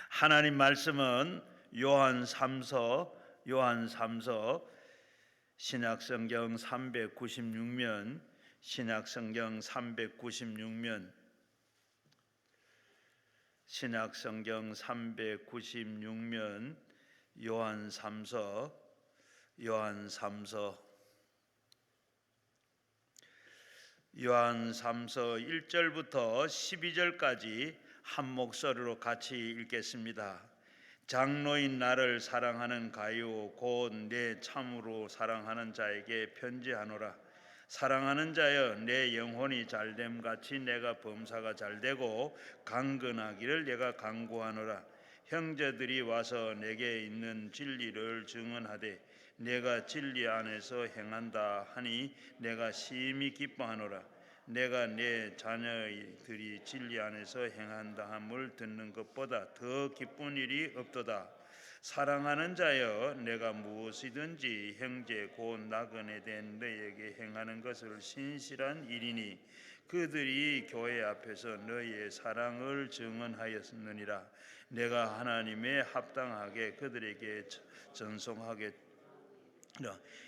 하나님 말씀은 요한 3서 신약성경 396면 신약성경 396면 요한 3서 1절부터 12절까지 한 목소리로 같이 읽겠습니다. 장로인 나를 사랑하는 가요 곧 내 참으로 사랑하는 자에게 편지하노라. 사랑하는 자여, 내 영혼이 잘됨 같이 내가 범사가 잘되고 강건하기를 내가 간구하노라. 형제들이 와서 내게 있는 진리를 증언하되 내가 진리 안에서 행한다 하니 내가 심히 기뻐하노라. 내가 내 자녀들이 진리 안에서 행한다 함을 듣는 것보다 더 기쁜 일이 없도다. 사랑하는 자여, 내가 무엇이든지 형제 곧 나그네 된 너에게 행하는 것을 신실한 일이니 그들이 교회 앞에서 너희의 사랑을 증언하였느니라. 내가 하나님의 합당하게 그들에게 전송하겠다.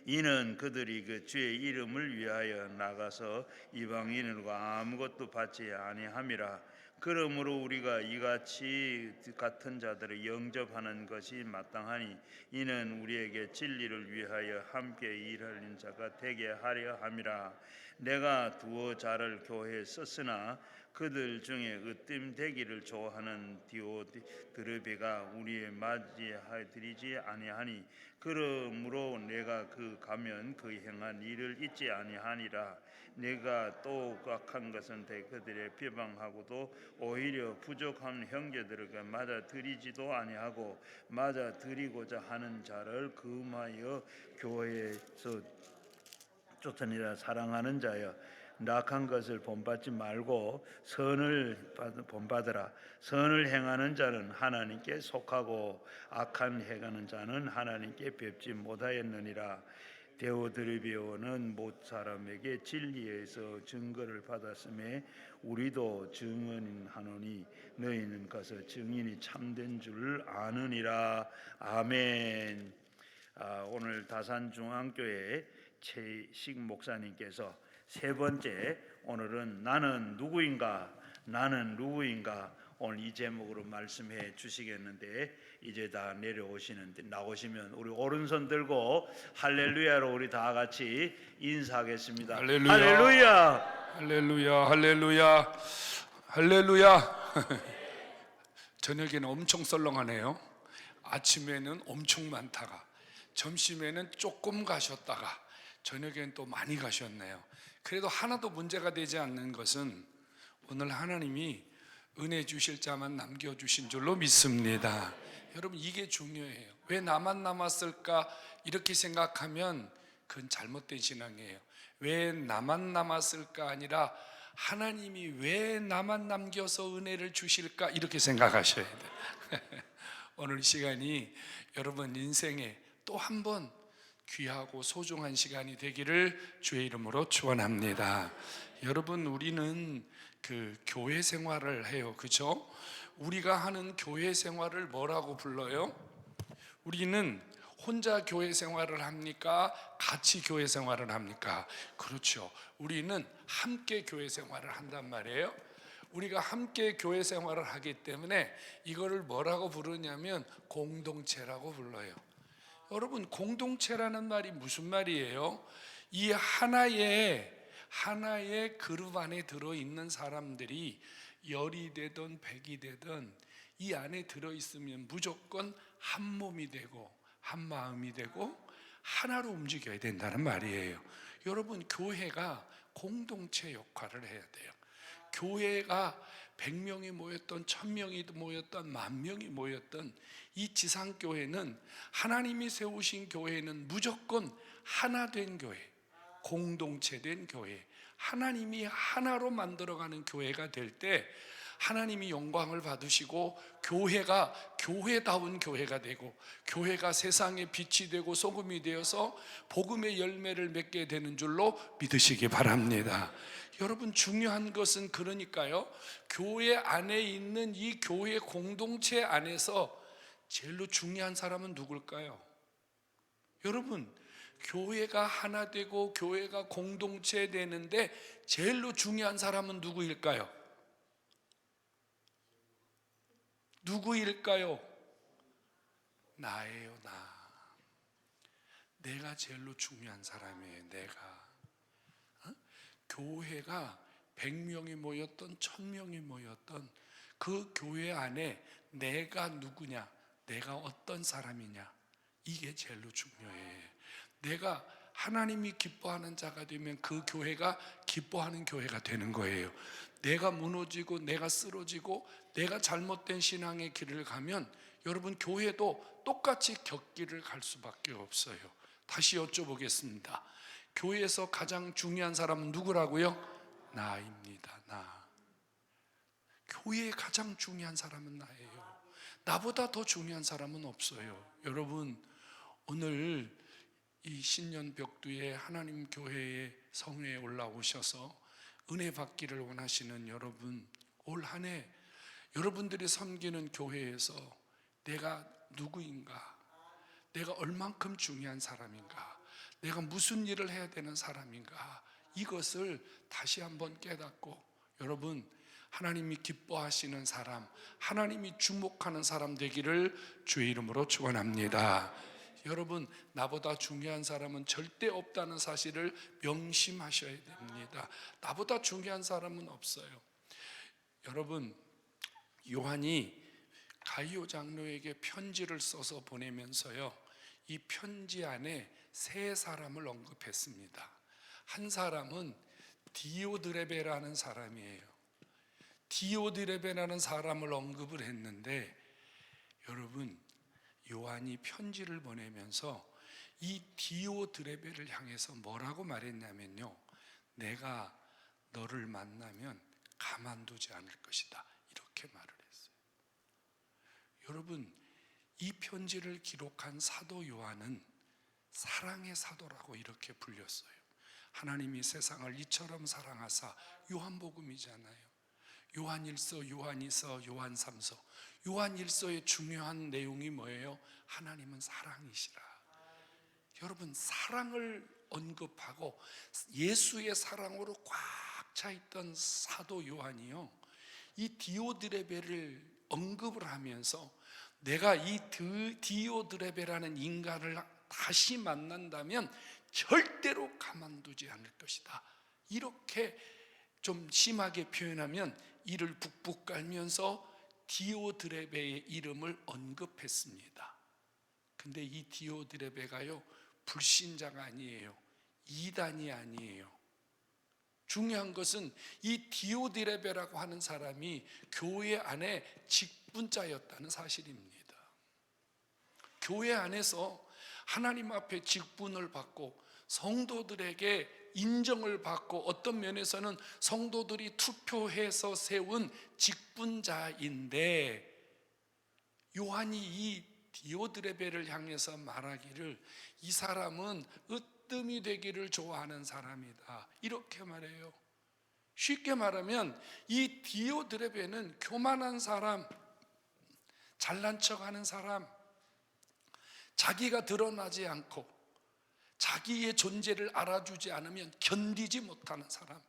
이는 그들이 그 주의 이름을 위하여 나가서 이방인들과 아무것도 받지 아니함이라. 그러므로 우리가 이같이 같은 자들을 영접하는 것이 마땅하니 이는 우리에게 진리를 위하여 함께 일하는 자가 되게 하려 함이라. 내가 두어 자를 교회에 썼으나 그들 중에 으뜸되기를 좋아하는 디오드르베가 우리의 맞이하드리지 아니하니 그러므로 내가 그 가면 그 행한 일을 잊지 아니하니라. 내가 또 악한 것은 그들의 비방하고도 오히려 부족한 형제들에게 맞아들이지도 아니하고 맞아들이고자 하는 자를 금하여 교회에서 쫓아내라. 사랑하는 자여, 낙한 것을 본받지 말고 선을 본받으라. 선을 행하는 자는 하나님께 속하고 악한 행하는 자는 하나님께 뵙지 못하였느니라. 데오드르베오는 못 사람에게 진리에서 증거를 받았음에 우리도 증언하노니 너희는 가서 증인이 참된 줄 아느니라. 아멘. 오늘 다산중앙교회 최식 목사님께서 세 번째, 오늘은 나는 누구인가 오늘 이 제목으로 말씀해 주시겠는데, 이제 다 내려오시는데 나오시면 우리 오른손 들고 할렐루야로 우리 다 같이 인사하겠습니다. 할렐루야. 할렐루야. 할렐루야. 할렐루야. 할렐루야. 저녁에는 엄청 썰렁하네요. 아침에는 엄청 많다가, 점심에는 조금 가셨다가, 저녁에는 또 많이 가셨네요. 그래도 하나도 문제가 되지 않는 것은 오늘 하나님이 은혜 주실 자만 남겨주신 줄로 믿습니다. 여러분, 이게 중요해요. 왜 나만 남았을까 이렇게 생각하면 그건 잘못된 신앙이에요. 왜 나만 남았을까 아니라 하나님이 왜 나만 남겨서 은혜를 주실까 이렇게 생각하셔야 돼요. 오늘 시간이 여러분 인생에 또 한 번 귀하고 소중한 시간이 되기를 주의 이름으로 축원합니다. 여러분, 우리는 그 교회 생활을 해요, 그죠? 우리가 하는 교회 생활을 뭐라고 불러요? 우리는 혼자 교회 생활을 합니까? 같이 교회 생활을 합니까? 그렇죠. 우리는 함께 교회 생활을 한단 말이에요. 우리가 함께 교회 생활을 하기 때문에 이거를 뭐라고 부르냐면 공동체라고 불러요. 여러분, 공동체라는 말이 무슨 말이에요? 이 하나의 그룹 안에 들어있는 사람들이 10이 되든 100이 되든 이 안에 들어있으면 무조건 한 몸이 되고 한 마음이 되고 하나로 움직여야 된다는 말이에요. 여러분, 교회가 공동체 역할을 해야 돼요. 교회가 100명이 모였던 1000명이 모였던 10,000명이 모였던 이 지상교회는, 하나님이 세우신 교회는 무조건 하나 된 교회, 공동체 된 교회, 하나님이 하나로 만들어가는 교회가 될 때 하나님이 영광을 받으시고 교회가 교회다운 교회가 되고 교회가 세상의 빛이 되고 소금이 되어서 복음의 열매를 맺게 되는 줄로 믿으시기 바랍니다. 여러분, 중요한 것은 그러니까요, 교회 안에 있는 이 교회 공동체 안에서 제일로 중요한 사람은 누굴까요? 여러분, 교회가 하나 되고 교회가 공동체 되는데 제일로 중요한 사람은 누구일까요? 누구일까요? 나예요, 나. 내가 제일로 중요한 사람이에요, 내가. 교회가 100명이 모였던 1000명이 모였던 그 교회 안에 내가 누구냐, 내가 어떤 사람이냐, 이게 제일로 중요해. 내가 하나님이 기뻐하는 자가 되면 그 교회가 기뻐하는 교회가 되는 거예요. 내가 무너지고 내가 쓰러지고 내가 잘못된 신앙의 길을 가면 여러분, 교회도 똑같이 격길을 갈 수밖에 없어요. 다시 여쭤보겠습니다. 교회에서 가장 중요한 사람은 누구라고요? 나입니다. 나. 교회에 가장 중요한 사람은 나예요. 나보다 더 중요한 사람은 없어요. 여러분, 오늘 이 신년 벽두에 하나님 교회의 성회에 올라오셔서 은혜 받기를 원하시는 여러분, 올 한 해 여러분들이 섬기는 교회에서 내가 누구인가, 내가 얼만큼 중요한 사람인가, 내가 무슨 일을 해야 되는 사람인가, 이것을 다시 한번 깨닫고 여러분, 하나님이 기뻐하시는 사람, 하나님이 주목하는 사람 되기를 주의 이름으로 축원합니다. 여러분, 나보다 중요한 사람은 절대 없다는 사실을 명심하셔야 됩니다. 나보다 중요한 사람은 없어요. 여러분, 요한이 가이오 장로에게 편지를 써서 보내면서요, 이 편지 안에 세 사람을 언급했습니다. 한 사람은 디오드레베라는 사람이에요. 디오드레베라는 사람을 언급을 했는데, 여러분, 요한이 편지를 보내면서 이 디오드레베를 향해서 뭐라고 말했냐면요, 내가 너를 만나면 가만두지 않을 것이다, 이렇게 말을 했어요. 여러분, 이 편지를 기록한 사도 요한은 사랑의 사도라고 이렇게 불렸어요. 하나님이 세상을 이처럼 사랑하사, 요한복음이잖아요. 요한 1서, 요한 2서, 요한 3서. 요한 1서의 중요한 내용이 뭐예요? 하나님은 사랑이시라. 여러분, 사랑을 언급하고 예수의 사랑으로 꽉 차 있던 사도 요한이요, 이 디오드레베를 언급을 하면서 내가 이 디오드레베라는 인간을 다시 만난다면 절대로 가만두지 않을 것이다, 이렇게 좀 심하게 표현하면 이를 북북 깔면서 디오드레베의 이름을 언급했습니다. 근데 이 디오드레베가요, 불신자가 아니에요. 이단이 아니에요. 중요한 것은 이 디오드레베라고 하는 사람이 교회 안에 직분자였다는 사실입니다. 교회 안에서 하나님 앞에 직분을 받고 성도들에게 인정을 받고 어떤 면에서는 성도들이 투표해서 세운 직분자인데, 요한이 이 디오드레베를 향해서 말하기를 이 사람은 으뜸이 되기를 좋아하는 사람이다, 이렇게 말해요. 쉽게 말하면 이 디오드레베는 교만한 사람, 잘난 척하는 사람, 자기가 드러나지 않고 자기의 존재를 알아주지 않으면 견디지 못하는 사람,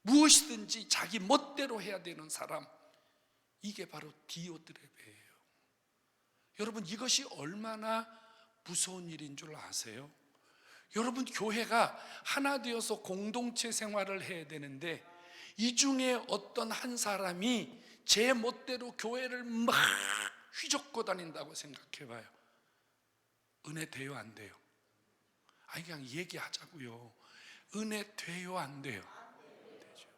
무엇이든지 자기 멋대로 해야 되는 사람, 이게 바로 디오드레베예요. 여러분, 이것이 얼마나 무서운 일인 줄 아세요? 여러분, 교회가 하나 되어서 공동체 생활을 해야 되는데 이 중에 어떤 한 사람이 제 멋대로 교회를 막 휘젓고 다닌다고 생각해 봐요. 은혜 돼요, 안 돼요? 아니, 그냥 얘기하자고요. 은혜 돼요, 안 돼요? 되죠.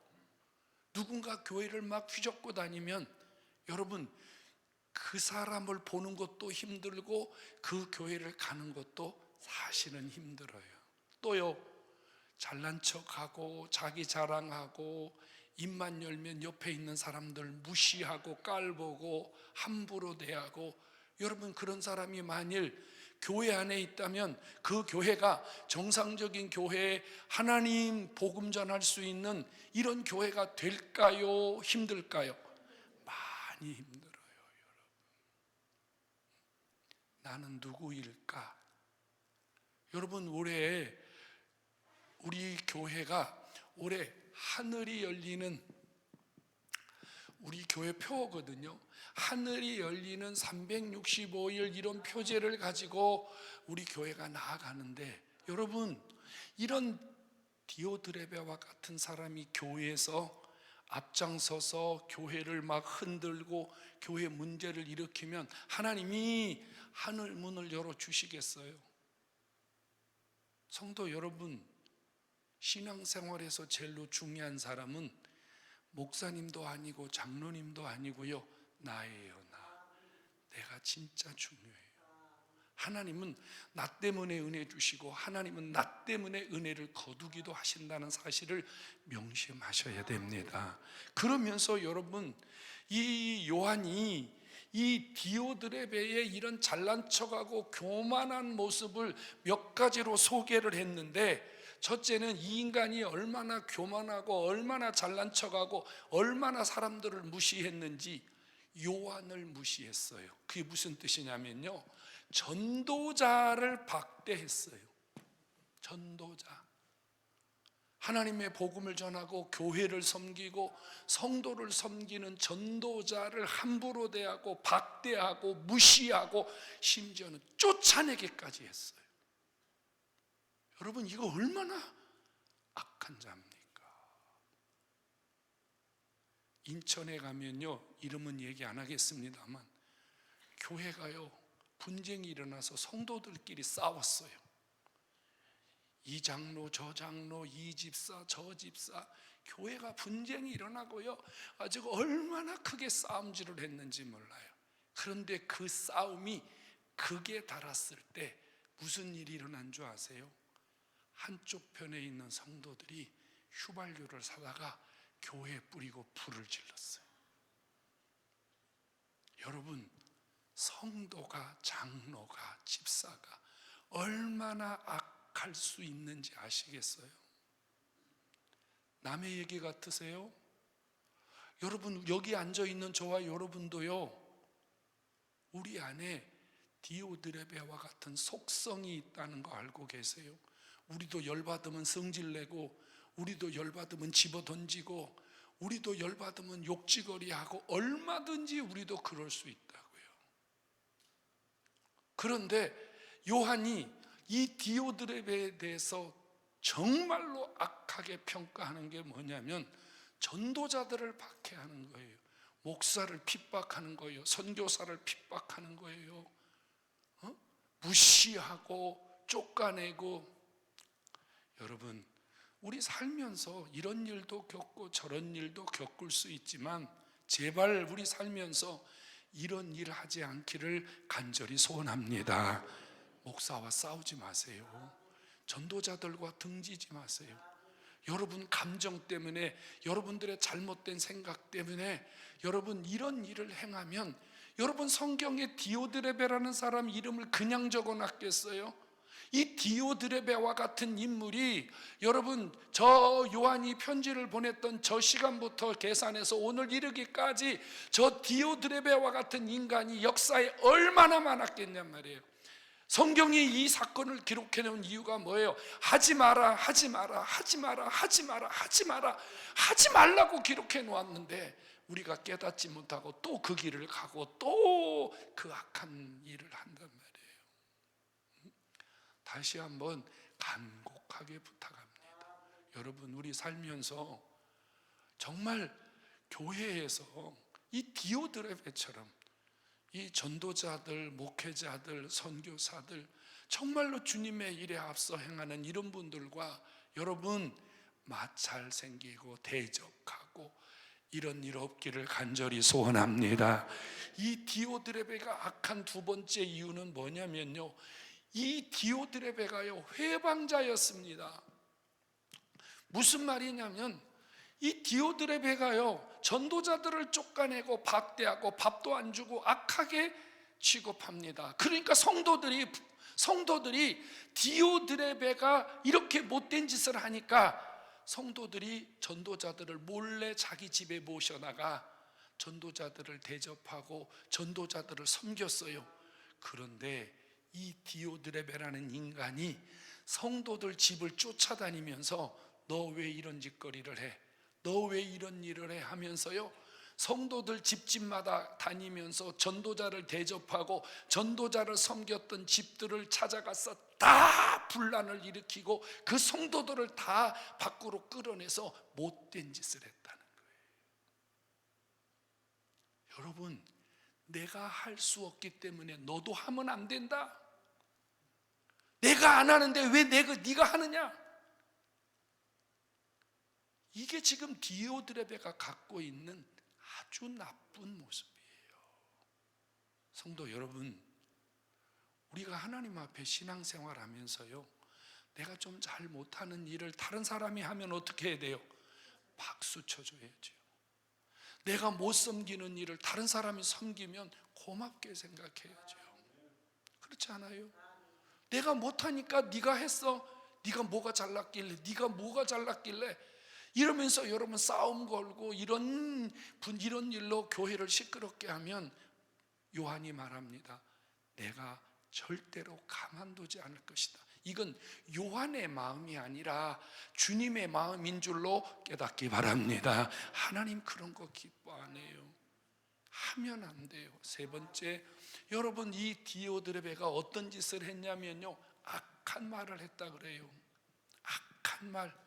누군가 교회를 막 휘젓고 다니면 여러분, 그 사람을 보는 것도 힘들고 그 교회를 가는 것도 사실은 힘들어요. 또요, 잘난 척하고 자기 자랑하고 입만 열면 옆에 있는 사람들 무시하고 깔보고 함부로 대하고, 여러분 그런 사람이 만일 교회 안에 있다면 그 교회가 정상적인 교회에 하나님 복음 전할 수 있는 이런 교회가 될까요? 힘들까요? 많이 힘들어요. 나는 누구일까? 여러분 올해 우리 교회가 올해 하늘이 열리는, 우리 교회 표거든요. 하늘이 열리는 365일 이런 표제를 가지고 우리 교회가 나아가는데, 여러분 이런 디오드레베와 같은 사람이 교회에서 앞장서서 교회를 막 흔들고 교회 문제를 일으키면 하나님이 하늘 문을 열어주시겠어요? 성도 여러분, 신앙생활에서 제일로 중요한 사람은 목사님도 아니고 장로님도 아니고요, 나예요. 내가 진짜 중요해요. 하나님은 나 때문에 은혜 주시고 하나님은 나 때문에 은혜를 거두기도 하신다는 사실을 명심하셔야 됩니다. 그러면서 여러분, 이 요한이 이 디오드레베의 이런 잘난 척하고 교만한 모습을 몇 가지로 소개를 했는데, 첫째는 이 인간이 얼마나 교만하고 얼마나 잘난 척하고 얼마나 사람들을 무시했는지 요한을 무시했어요. 그게 무슨 뜻이냐면요, 전도자를 박대했어요. 전도자, 하나님의 복음을 전하고 교회를 섬기고 성도를 섬기는 전도자를 함부로 대하고 박대하고 무시하고 심지어는 쫓아내기까지 했어요. 여러분 이거 얼마나 악한 자입니까? 인천에 가면요, 이름은 얘기 안 하겠습니다만 교회가요 분쟁이 일어나서 성도들끼리 싸웠어요. 이 장로 저 장로, 이 집사 저 집사, 교회가 분쟁이 일어나고요 아주 얼마나 크게 싸움질을 했는지 몰라요. 그런데 그 싸움이 극에 달았을 때 무슨 일이 일어난 줄 아세요? 한쪽 편에 있는 성도들이 휘발유를 사다가 교회에 뿌리고 불을 질렀어요. 여러분, 성도가, 장로가, 집사가 얼마나 악할 수 있는지 아시겠어요? 남의 얘기 같으세요? 여러분 여기 앉아있는 저와 여러분도요, 우리 안에 디오드레베와 같은 속성이 있다는 거 알고 계세요? 우리도 열받으면 성질내고, 우리도 열받으면 집어던지고, 우리도 열받으면 욕지거리하고, 얼마든지 우리도 그럴 수 있다고요. 그런데 요한이 이 디오드레베에 대해서 정말로 악하게 평가하는 게 뭐냐면 전도자들을 박해하는 거예요. 목사를 핍박하는 거예요. 선교사를 핍박하는 거예요. 무시하고 쫓아내고. 여러분, 우리 살면서 이런 일도 겪고 저런 일도 겪을 수 있지만 제발 우리 살면서 이런 일 하지 않기를 간절히 소원합니다. 목사와 싸우지 마세요. 전도자들과 등지지 마세요. 여러분 감정 때문에, 여러분들의 잘못된 생각 때문에 여러분 이런 일을 행하면, 여러분 성경에 디오드레베라는 사람 이름을 그냥 적어놨겠어요? 이 디오드레베와 같은 인물이, 여러분 저 요한이 편지를 보냈던 저 시간부터 계산해서 오늘 이르기까지 저 디오드레베와 같은 인간이 역사에 얼마나 많았겠냔 말이에요. 성경이 이 사건을 기록해 놓은 이유가 뭐예요? 하지 마라, 하지 마라, 하지 마라, 하지 마라, 하지 마라, 하지 말라고 기록해 놓았는데 우리가 깨닫지 못하고 또 그 길을 가고 또 그 악한 일을 한단 말이에요. 다시 한번 간곡하게 부탁합니다. 여러분 우리 살면서 정말 교회에서 이 디오드레베처럼 이 전도자들, 목회자들, 선교사들, 정말로 주님의 일에 앞서 행하는 이런 분들과 여러분 마찰 생기고 대적하고 이런 일 없기를 간절히 소원합니다. 이 디오드레베가 악한 두 번째 이유는 뭐냐면요, 이 디오드레베가요 회방자였습니다. 무슨 말이냐면 이 디오드레베가요, 전도자들을 쫓아내고 박대하고 밥도 안 주고 악하게 취급합니다. 그러니까 성도들이 디오드레베가 이렇게 못된 짓을 하니까 성도들이 전도자들을 몰래 자기 집에 모셔다가 전도자들을 대접하고 전도자들을 섬겼어요. 그런데 이 디오드레베라는 인간이 성도들 집을 쫓아다니면서 너 왜 이런 짓거리를 해? 너 왜 이런 일을 해? 하면서요, 성도들 집집마다 다니면서 전도자를 대접하고 전도자를 섬겼던 집들을 찾아가서 다 분란을 일으키고 그 성도들을 다 밖으로 끌어내서 못된 짓을 했다는 거예요. 여러분, 내가 할 수 없기 때문에 너도 하면 안 된다. 내가 안 하는데 왜 네가 하느냐? 이게 지금 디오드레베가 갖고 있는 아주 나쁜 모습이에요. 성도 여러분, 우리가 하나님 앞에 신앙생활하면서요, 내가 좀 잘 못하는 일을 다른 사람이 하면 어떻게 해야 돼요? 박수 쳐줘야죠. 내가 못 섬기는 일을 다른 사람이 섬기면 고맙게 생각해야죠. 그렇지 않아요? 내가 못하니까 네가 했어. 네가 뭐가 잘났길래 이러면서 여러분 싸움 걸고 이런 일로 교회를 시끄럽게 하면 요한이 말합니다. 내가 절대로 가만두지 않을 것이다. 이건 요한의 마음이 아니라 주님의 마음인 줄로 깨닫기 바랍니다. 하나님 그런 거 기뻐 안 해요. 하면 안 돼요. 세 번째, 여러분 이 디오드레베가 어떤 짓을 했냐면요, 악한 말을 했다 그래요. 악한 말.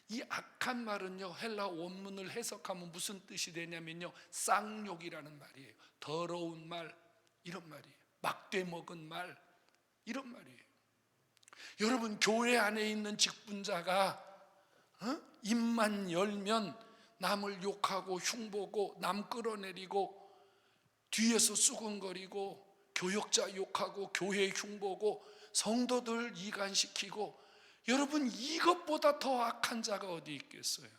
이 악한 말은요, 헬라 원문을 해석하면 무슨 뜻이 되냐면요, 쌍욕이라는 말이에요. 더러운 말, 이런 말이에요. 막대 먹은 말, 이런 말이에요. 여러분, 교회 안에 있는 직분자가 입만 열면 남을 욕하고 흉보고 남 끌어내리고 뒤에서 수근거리고 교역자 욕하고 교회 흉보고 성도들 이간시키고, 여러분 이것보다 더 악한 자가 어디 있겠어요?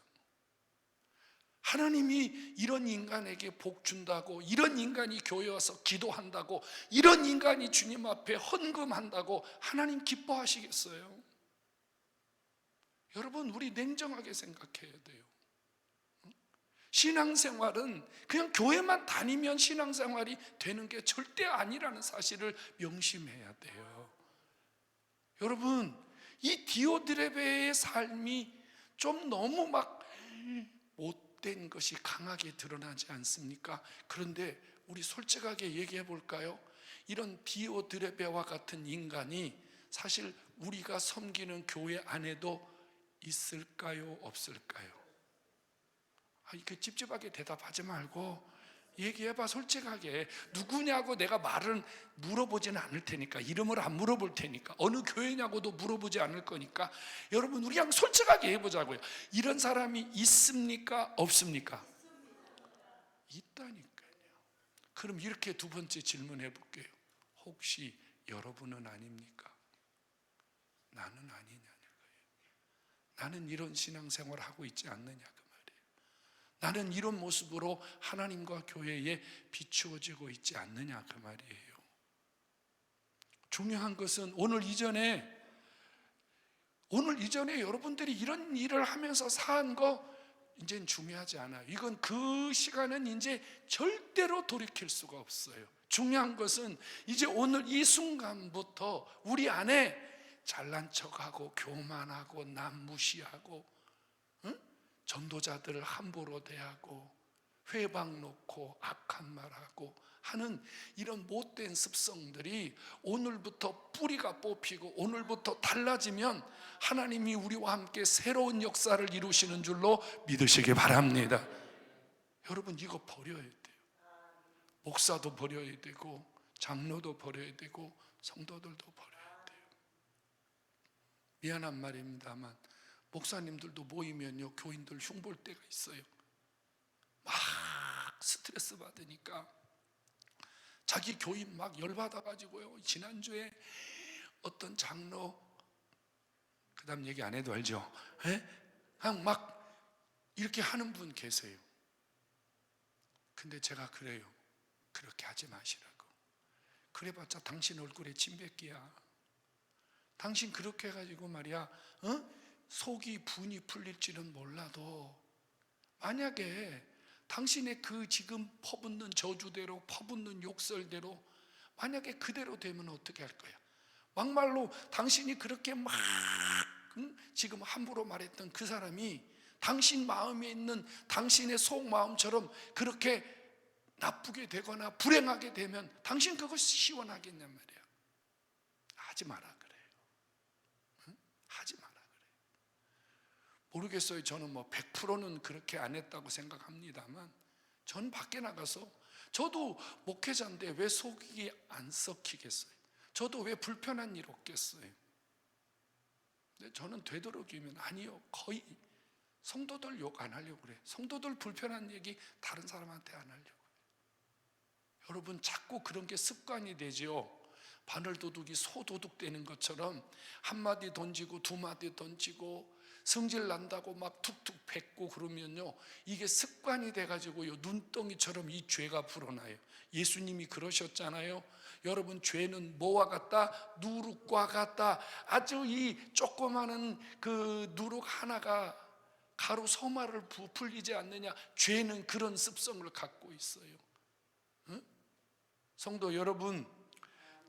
하나님이 이런 인간에게 복 준다고, 이런 인간이 교회 와서 기도한다고, 이런 인간이 주님 앞에 헌금한다고 하나님 기뻐하시겠어요? 여러분, 우리 냉정하게 생각해야 돼요. 신앙생활은 그냥 교회만 다니면 신앙생활이 되는 게 절대 아니라는 사실을 명심해야 돼요. 여러분, 이 디오드레베의 삶이 좀 너무 막 못된 것이 강하게 드러나지 않습니까? 그런데 우리 솔직하게 얘기해 볼까요? 이런 디오드레베와 같은 인간이 사실 우리가 섬기는 교회 안에도 있을까요? 없을까요? 이렇게 찝찝하게 대답하지 말고 얘기해봐. 솔직하게. 누구냐고 내가 말을 물어보지는 않을 테니까, 이름을 안 물어볼 테니까, 어느 교회냐고도 물어보지 않을 거니까, 여러분 우리 그냥 솔직하게 해보자고요. 이런 사람이 있습니까? 없습니까? 있다니까요. 그럼 이렇게 두 번째 질문해 볼게요. 혹시 여러분은 아닙니까? 나는 아니냐는 거예요. 나는 이런 신앙생활을 하고 있지 않느냐 그 말이에요. 나는 이런 모습으로 하나님과 교회에 비추어지고 있지 않느냐 그 말이에요. 중요한 것은 오늘 이전에 여러분들이 이런 일을 하면서 산 거 이제는 중요하지 않아요. 이건 그 시간은 이제 절대로 돌이킬 수가 없어요. 중요한 것은 이제 오늘 이 순간부터 우리 안에 잘난 척하고 교만하고 남 무시하고 전도자들을 함부로 대하고 회방 놓고 악한 말하고 하는 이런 못된 습성들이 오늘부터 뿌리가 뽑히고 오늘부터 달라지면 하나님이 우리와 함께 새로운 역사를 이루시는 줄로 믿으시기 바랍니다. 여러분 이거 버려야 돼요. 목사도 버려야 되고 장로도 버려야 되고 성도들도 버려야 돼요. 미안한 말입니다만 목사님들도 모이면요, 교인들 흉볼 때가 있어요. 막 스트레스 받으니까 자기 교인 막 열받아가지고요. 지난주에 어떤 장로, 그 다음 얘기 안 해도 알죠? 그냥 막 이렇게 하는 분 계세요. 근데 제가 그래요. 그렇게 하지 마시라고. 그래봤자 당신 얼굴에 침 뱉기야. 당신 그렇게 해가지고 말이야, 속이 분이 풀릴지는 몰라도 만약에 당신의 그 지금 퍼붓는 저주대로, 퍼붓는 욕설대로 만약에 그대로 되면 어떻게 할 거야? 막말로 당신이 그렇게 막 지금 함부로 말했던 그 사람이 당신 마음에 있는 당신의 속마음처럼 그렇게 나쁘게 되거나 불행하게 되면 당신 그것이 시원하겠냔 말이야. 하지 마라 그래요. 하지 마라 그래요. 모르겠어요. 저는 뭐 100%는 그렇게 안 했다고 생각합니다만, 전 밖에 나가서 저도 목회자인데 왜 속이 안 썩히겠어요? 저도 왜 불편한 일 없겠어요? 근데 저는 되도록이면 아니요, 거의 성도들 욕 안 하려고 그래. 성도들 불편한 얘기 다른 사람한테 안 하려고 그래. 여러분, 자꾸 그런 게 습관이 되죠. 바늘도둑이 소도둑 되는 것처럼 한마디 던지고 두마디 던지고 성질 난다고 막 툭툭 뱉고 그러면요, 이게 습관이 돼가지고요, 눈덩이처럼 이 죄가 불어나요. 예수님이 그러셨잖아요. 여러분, 죄는 뭐와 같다? 누룩과 같다. 아주 이 조그마한 그 누룩 하나가 가루 소마를 부풀리지 않느냐. 죄는 그런 습성을 갖고 있어요. 응? 성도 여러분,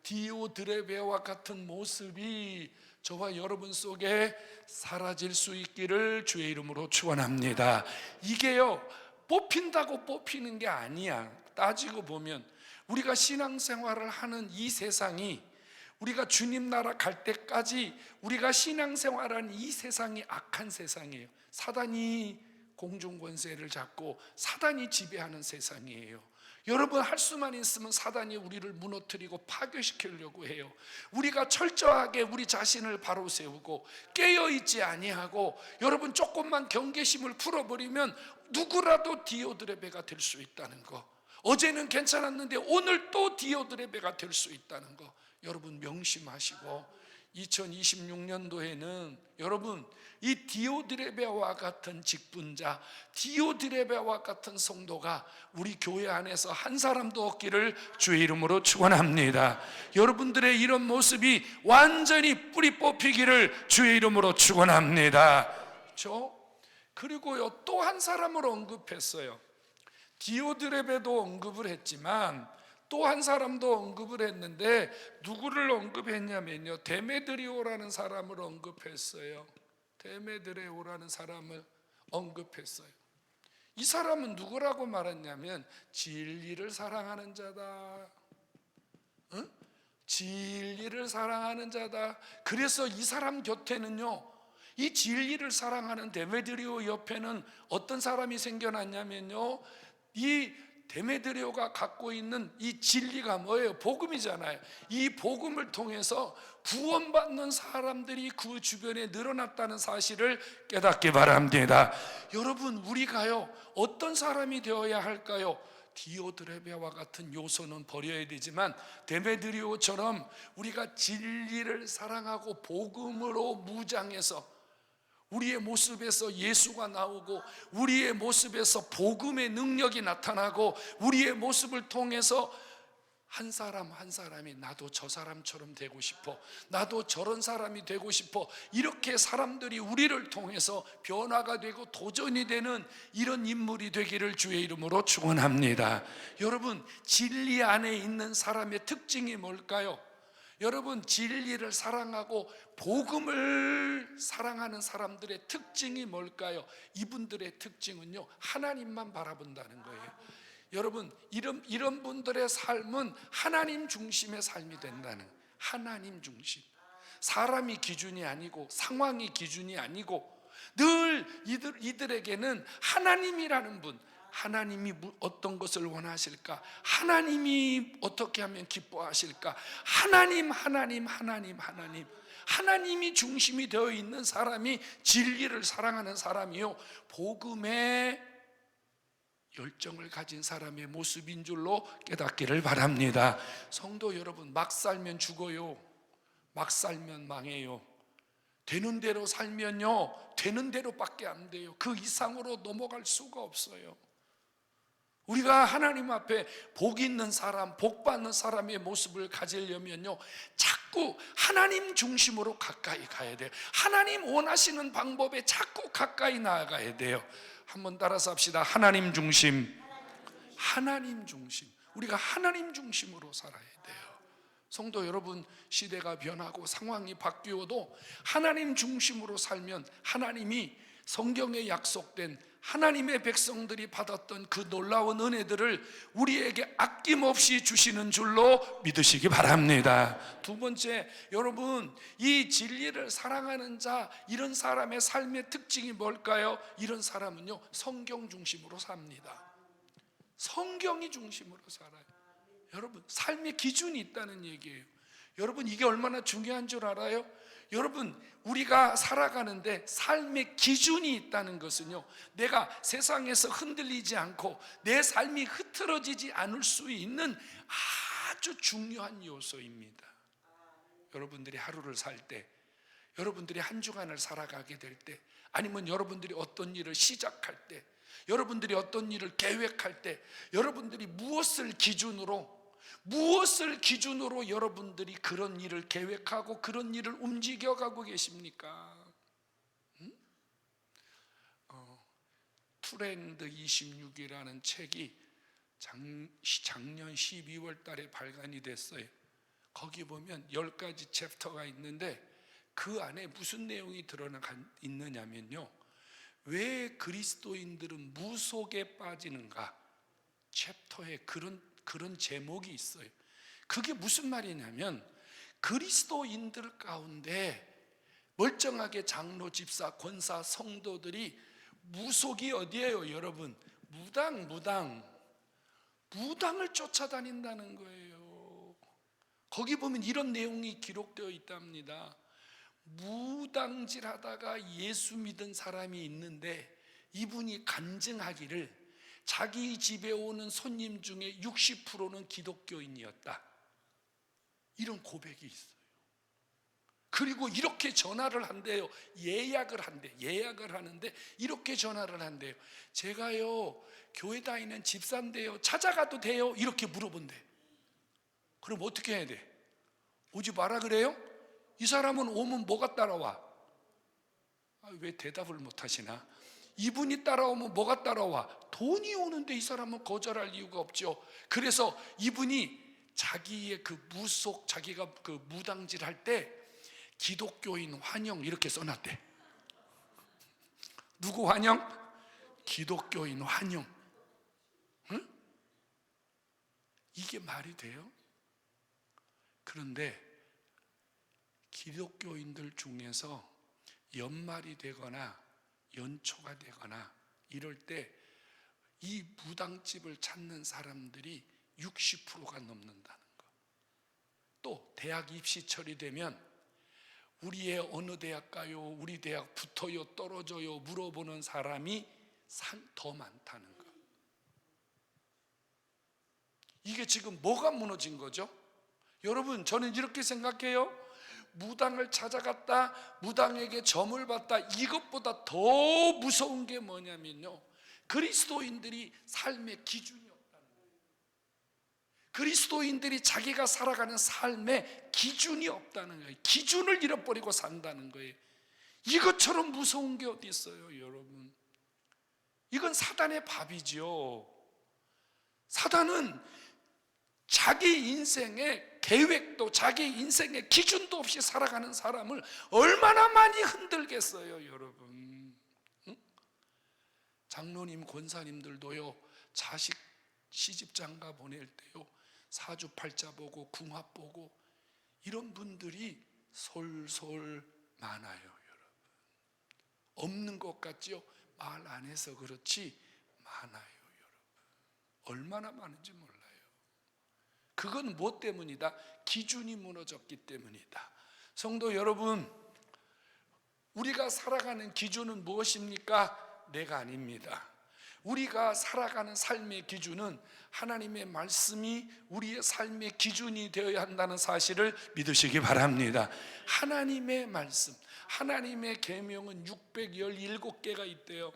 디오드레베와 같은 모습이 저와 여러분 속에 사라질 수 있기를 주의 이름으로 축원합니다. 이게요, 뽑힌다고 뽑히는 게 아니야. 따지고 보면 우리가 신앙생활을 하는 이 세상이, 우리가 주님 나라 갈 때까지 우리가 신앙생활하는 이 세상이 악한 세상이에요. 사단이 공중권세를 잡고 사단이 지배하는 세상이에요. 여러분, 할 수만 있으면 사단이 우리를 무너뜨리고 파괴시키려고 해요. 우리가 철저하게 우리 자신을 바로 세우고 깨어있지 아니하고, 여러분, 조금만 경계심을 풀어버리면 누구라도 디오드레베가 될 수 있다는 거. 어제는 괜찮았는데 오늘 또 디오드레베가 될 수 있다는 거, 여러분 명심하시고, 2026년도에는 여러분, 이 디오드레베와 같은 직분자, 디오드레베와 같은 성도가 우리 교회 안에서 한 사람도 없기를 주의 이름으로 축원합니다. 여러분들의 이런 모습이 완전히 뿌리 뽑히기를 주의 이름으로 축원합니다. 그리고요, 또 한 사람을 언급했어요. 디오드레베도 언급을 했지만 또 한 사람도 언급을 했는데, 누구를 언급했냐면요, 데메드리오라는 사람을 언급했어요. 데메드레오라는 사람을 언급했어요. 이 사람은 누구라고 말했냐면 진리를 사랑하는 자다. 응? 진리를 사랑하는 자다. 그래서 이 사람 곁에는요, 이 진리를 사랑하는 데메드리오 옆에는 어떤 사람이 생겨났냐면요, 이 데메드리오가 갖고 있는 이 진리가 뭐예요? 복음이잖아요. 이 복음을 통해서 구원받는 사람들이 그 주변에 늘어났다는 사실을 깨닫기 바랍니다. 여러분, 우리가요, 어떤 사람이 되어야 할까요? 디오드레베와 같은 요소는 버려야 되지만 데메드리오처럼 우리가 진리를 사랑하고 복음으로 무장해서 우리의 모습에서 예수가 나오고, 우리의 모습에서 복음의 능력이 나타나고, 우리의 모습을 통해서 한 사람 한 사람이 나도 저 사람처럼 되고 싶어, 나도 저런 사람이 되고 싶어, 이렇게 사람들이 우리를 통해서 변화가 되고 도전이 되는 이런 인물이 되기를 주의 이름으로 축원합니다. 여러분, 진리 안에 있는 사람의 특징이 뭘까요? 여러분, 진리를 사랑하고 복음을 사랑하는 사람들의 특징이 뭘까요? 이분들의 특징은요, 하나님만 바라본다는 거예요. 여러분, 이런 분들의 삶은 하나님 중심의 삶이 된다는, 하나님 중심. 사람이 기준이 아니고 상황이 기준이 아니고, 늘 이들에게는 하나님이라는 분, 하나님이 어떤 것을 원하실까? 하나님이 어떻게 하면 기뻐하실까? 하나님이 중심이 되어 있는 사람이 진리를 사랑하는 사람이요, 복음의 열정을 가진 사람의 모습인 줄로 깨닫기를 바랍니다. 성도 여러분, 막 살면 죽어요. 막 살면 망해요. 되는 대로 살면요, 되는 대로밖에 안 돼요. 그 이상으로 넘어갈 수가 없어요. 우리가 하나님 앞에 복 있는 사람, 복 받는 사람의 모습을 가지려면요, 자꾸 하나님 중심으로 가까이 가야 돼요. 하나님 원하시는 방법에 자꾸 가까이 나아가야 돼요. 한번 따라서 합시다. 하나님 중심. 하나님 중심. 우리가 하나님 중심으로 살아야 돼요. 성도 여러분, 시대가 변하고 상황이 바뀌어도 하나님 중심으로 살면 하나님이 성경에 약속된 하나님의 백성들이 받았던 그 놀라운 은혜들을 우리에게 아낌없이 주시는 줄로 믿으시기 바랍니다. 두 번째, 여러분, 이 진리를 사랑하는 자, 이런 사람의 삶의 특징이 뭘까요? 이런 사람은요, 성경 중심으로 삽니다. 성경이 중심으로 살아요. 여러분, 삶의 기준이 있다는 얘기예요. 여러분, 이게 얼마나 중요한 줄 알아요? 여러분, 우리가 살아가는데 삶의 기준이 있다는 것은요, 내가 세상에서 흔들리지 않고 내 삶이 흐트러지지 않을 수 있는 아주 중요한 요소입니다. 여러분들이 하루를 살 때, 여러분들이 한 주간을 살아가게 될 때, 아니면 여러분들이 어떤 일을 시작할 때, 여러분들이 어떤 일을 계획할 때, 여러분들이 무엇을 기준으로 여러분들이 그런 일을 계획하고 그런 일을 움직여가고 계십니까? 트렌드 26이라는 책이 작년 12월 달에 발간이 됐어요. 거기 보면 10가지 챕터가 있는데 그 안에 무슨 내용이 드러나 있느냐면요, 왜 그리스도인들은 무속에 빠지는가? 챕터에 그런 제목이 있어요. 그게 무슨 말이냐면, 그리스도인들 가운데 멀쩡하게 장로, 집사, 권사, 성도들이 무속이 어디예요, 여러분? 무당을 쫓아다닌다는 거예요. 거기 보면 이런 내용이 기록되어 있답니다. 무당질 하다가 예수 믿은 사람이 있는데 이분이 간증하기를 자기 집에 오는 손님 중에 60%는 기독교인이었다, 이런 고백이 있어요. 그리고 이렇게 전화를 한대요. 예약을 하는데 이렇게 전화를 한대요. 제가요, 교회 다니는 집사인데요, 찾아가도 돼요? 이렇게 물어본대. 그럼 어떻게 해야 돼? 오지 마라 그래요? 이 사람은 오면 뭐가 따라와? 왜 대답을 못 하시나? 이분이 따라오면 뭐가 따라와? 돈이 오는데 이 사람은 거절할 이유가 없죠. 그래서 이분이 자기의 그 무속, 자기가 그 무당질 할 때 기독교인 환영 이렇게 써놨대. 누구 환영? 기독교인 환영. 응? 이게 말이 돼요? 그런데 기독교인들 중에서 연말이 되거나 연초가 되거나 이럴 때 이 무당집을 찾는 사람들이 60%가 넘는다는 거. 또 대학 입시철이 되면 우리의 어느 대학 가요? 우리 대학 붙어요? 떨어져요? 물어보는 사람이 더 많다는 거. 이게 지금 뭐가 무너진 거죠? 여러분, 저는 이렇게 생각해요. 무당을 찾아갔다, 무당에게 점을 봤다, 이것보다 더 무서운 게 뭐냐면요, 그리스도인들이 삶의 기준이 없다는 거예요. 그리스도인들이 자기가 살아가는 삶의 기준이 없다는 거예요. 기준을 잃어버리고 산다는 거예요. 이것처럼 무서운 게 어디 있어요, 여러분? 이건 사단의 밥이죠. 사단은 자기 인생의 계획도 자기 인생의 기준도 없이 살아가는 사람을 얼마나 많이 흔들겠어요, 여러분. 장로님, 권사님들도요, 자식 시집장가 보낼 때요, 사주팔자 보고 궁합 보고 이런 분들이 솔솔 많아요, 여러분. 없는 것 같지요? 말 안 해서 그렇지 많아요, 여러분. 얼마나 많은지 몰라요. 그건 무엇 때문이다? 기준이 무너졌기 때문이다. 성도 여러분, 우리가 살아가는 기준은 무엇입니까? 내가 아닙니다. 우리가 살아가는 삶의 기준은 하나님의 말씀이 우리의 삶의 기준이 되어야 한다는 사실을 믿으시기 바랍니다. 하나님의 말씀, 하나님의 계명은 617개가 있대요.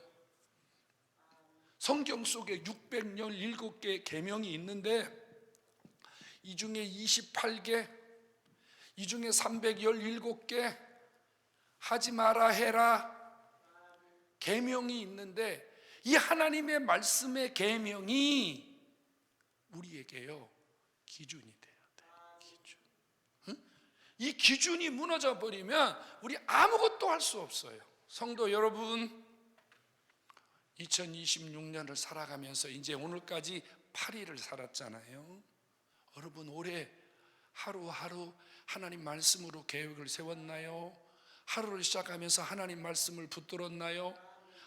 성경 속에 617개의 계명이 있는데 이 중에 28개, 이 중에 317개 하지 마라 해라 계명이 있는데, 이 하나님의 말씀의 계명이 우리에게요 기준이 돼야 돼요. 기준. 응? 이 기준이 무너져 버리면 우리 아무것도 할 수 없어요. 성도 여러분, 2026년을 살아가면서 이제 오늘까지 8일을 살았잖아요. 여러분 올해 하루하루 하나님 말씀으로 계획을 세웠나요? 하루를 시작하면서 하나님 말씀을 붙들었나요?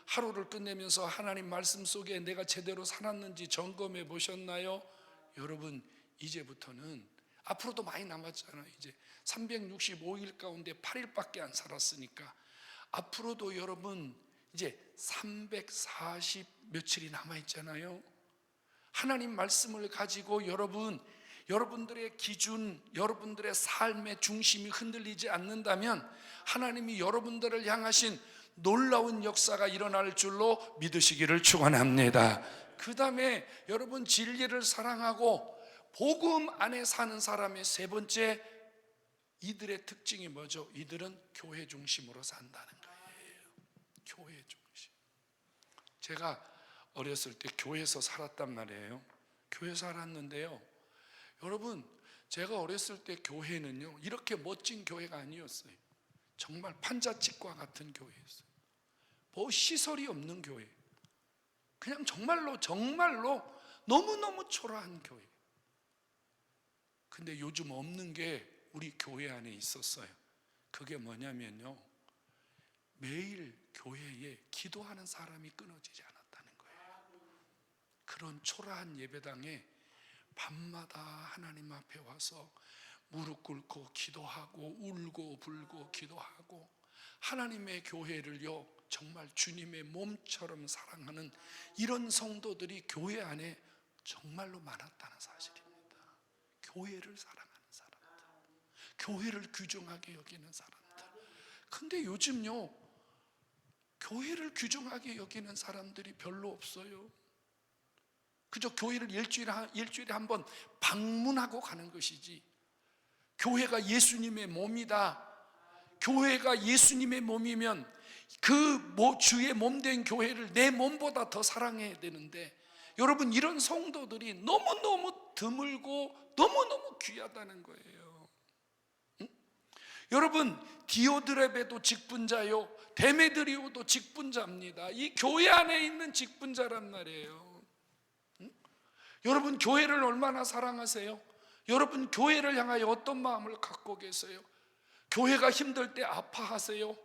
하루를 끝내면서 하나님 말씀 속에 내가 제대로 살았는지 점검해 보셨나요? 여러분 이제부터는, 앞으로도 많이 남았잖아요. 이제 365일 가운데 8일밖에 안 살았으니까 앞으로도 여러분 이제 340 며칠이 남아있잖아요. 하나님 말씀을 가지고 여러분들의 기준, 여러분들의 삶의 중심이 흔들리지 않는다면 하나님이 여러분들을 향하신 놀라운 역사가 일어날 줄로 믿으시기를 축원합니다. 그 다음에 여러분 진리를 사랑하고 복음 안에 사는 사람의 세 번째, 이들의 특징이 뭐죠? 이들은 교회 중심으로 산다는 거예요. 교회 중심. 제가 어렸을 때 교회에서 살았단 말이에요. 교회 살았는데요, 여러분 제가 어렸을 때 교회는요 이렇게 멋진 교회가 아니었어요. 정말 판자집과 같은 교회였어요. 뭐 시설이 없는 교회, 그냥 정말로 너무너무 초라한 교회. 근데 요즘 없는 게 우리 교회 안에 있었어요. 그게 뭐냐면요, 매일 교회에 기도하는 사람이 끊어지지 않았다는 거예요. 그런 초라한 예배당에 밤마다 하나님 앞에 와서 무릎 꿇고 기도하고 울고 불고 기도하고 하나님의 교회를요 정말 주님의 몸처럼 사랑하는 이런 성도들이 교회 안에 정말로 많았다는 사실입니다. 교회를 사랑하는 사람들, 교회를 귀중하게 여기는 사람들. 근데 요즘요 교회를 귀중하게 여기는 사람들이 별로 없어요. 그저 교회를 일주일에 한 번 방문하고 가는 것이지, 교회가 예수님의 몸이다, 교회가 예수님의 몸이면 그 주의 몸된 교회를 내 몸보다 더 사랑해야 되는데, 여러분 이런 성도들이 너무너무 드물고 너무너무 귀하다는 거예요. 응? 여러분 디오드레베도 직분자요, 데메드리오도 직분자입니다. 이 교회 안에 있는 직분자란 말이에요. 여러분 교회를 얼마나 사랑하세요? 여러분 교회를 향하여 어떤 마음을 갖고 계세요? 교회가 힘들 때 아파하세요?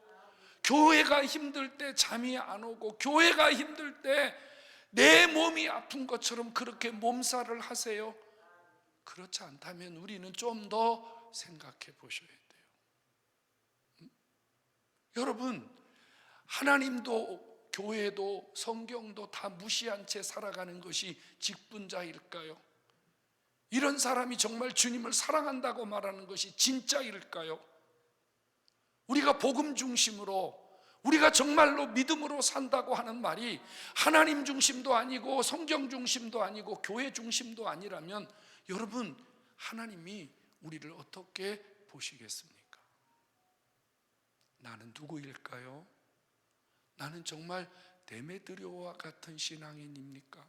교회가 힘들 때 잠이 안 오고, 교회가 힘들 때 내 몸이 아픈 것처럼 그렇게 몸살을 하세요? 그렇지 않다면 우리는 좀 더 생각해 보셔야 돼요. 여러분 하나님도 교회도 성경도 다 무시한 채 살아가는 것이 직분자일까요? 이런 사람이 정말 주님을 사랑한다고 말하는 것이 진짜일까요? 우리가 복음 중심으로, 우리가 정말로 믿음으로 산다고 하는 말이 하나님 중심도 아니고 성경 중심도 아니고 교회 중심도 아니라면 여러분 하나님이 우리를 어떻게 보시겠습니까? 나는 누구일까요? 나는 정말 데메드리오와 같은 신앙인입니까?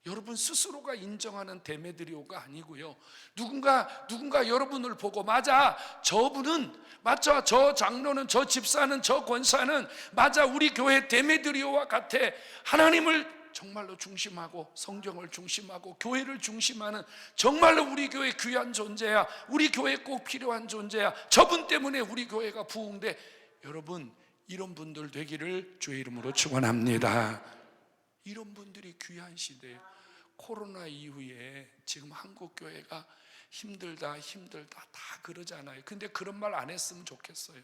여러분 스스로가 인정하는 데메드리오가 아니고요, 누군가 여러분을 보고 맞아, 저분은 맞아, 저 장로는, 저 집사는, 저 권사는 맞아, 우리 교회 데메드리오와 같아, 하나님을 정말로 중심하고 성경을 중심하고 교회를 중심하는 정말로 우리 교회 귀한 존재야, 우리 교회 꼭 필요한 존재야, 저분 때문에 우리 교회가 부흥돼. 여러분 이런 분들 되기를 주의 이름으로 축원합니다. 이런 분들이 귀한 시대에, 코로나 이후에 지금 한국 교회가 힘들다 다 그러잖아요. 근데 그런 말 안 했으면 좋겠어요.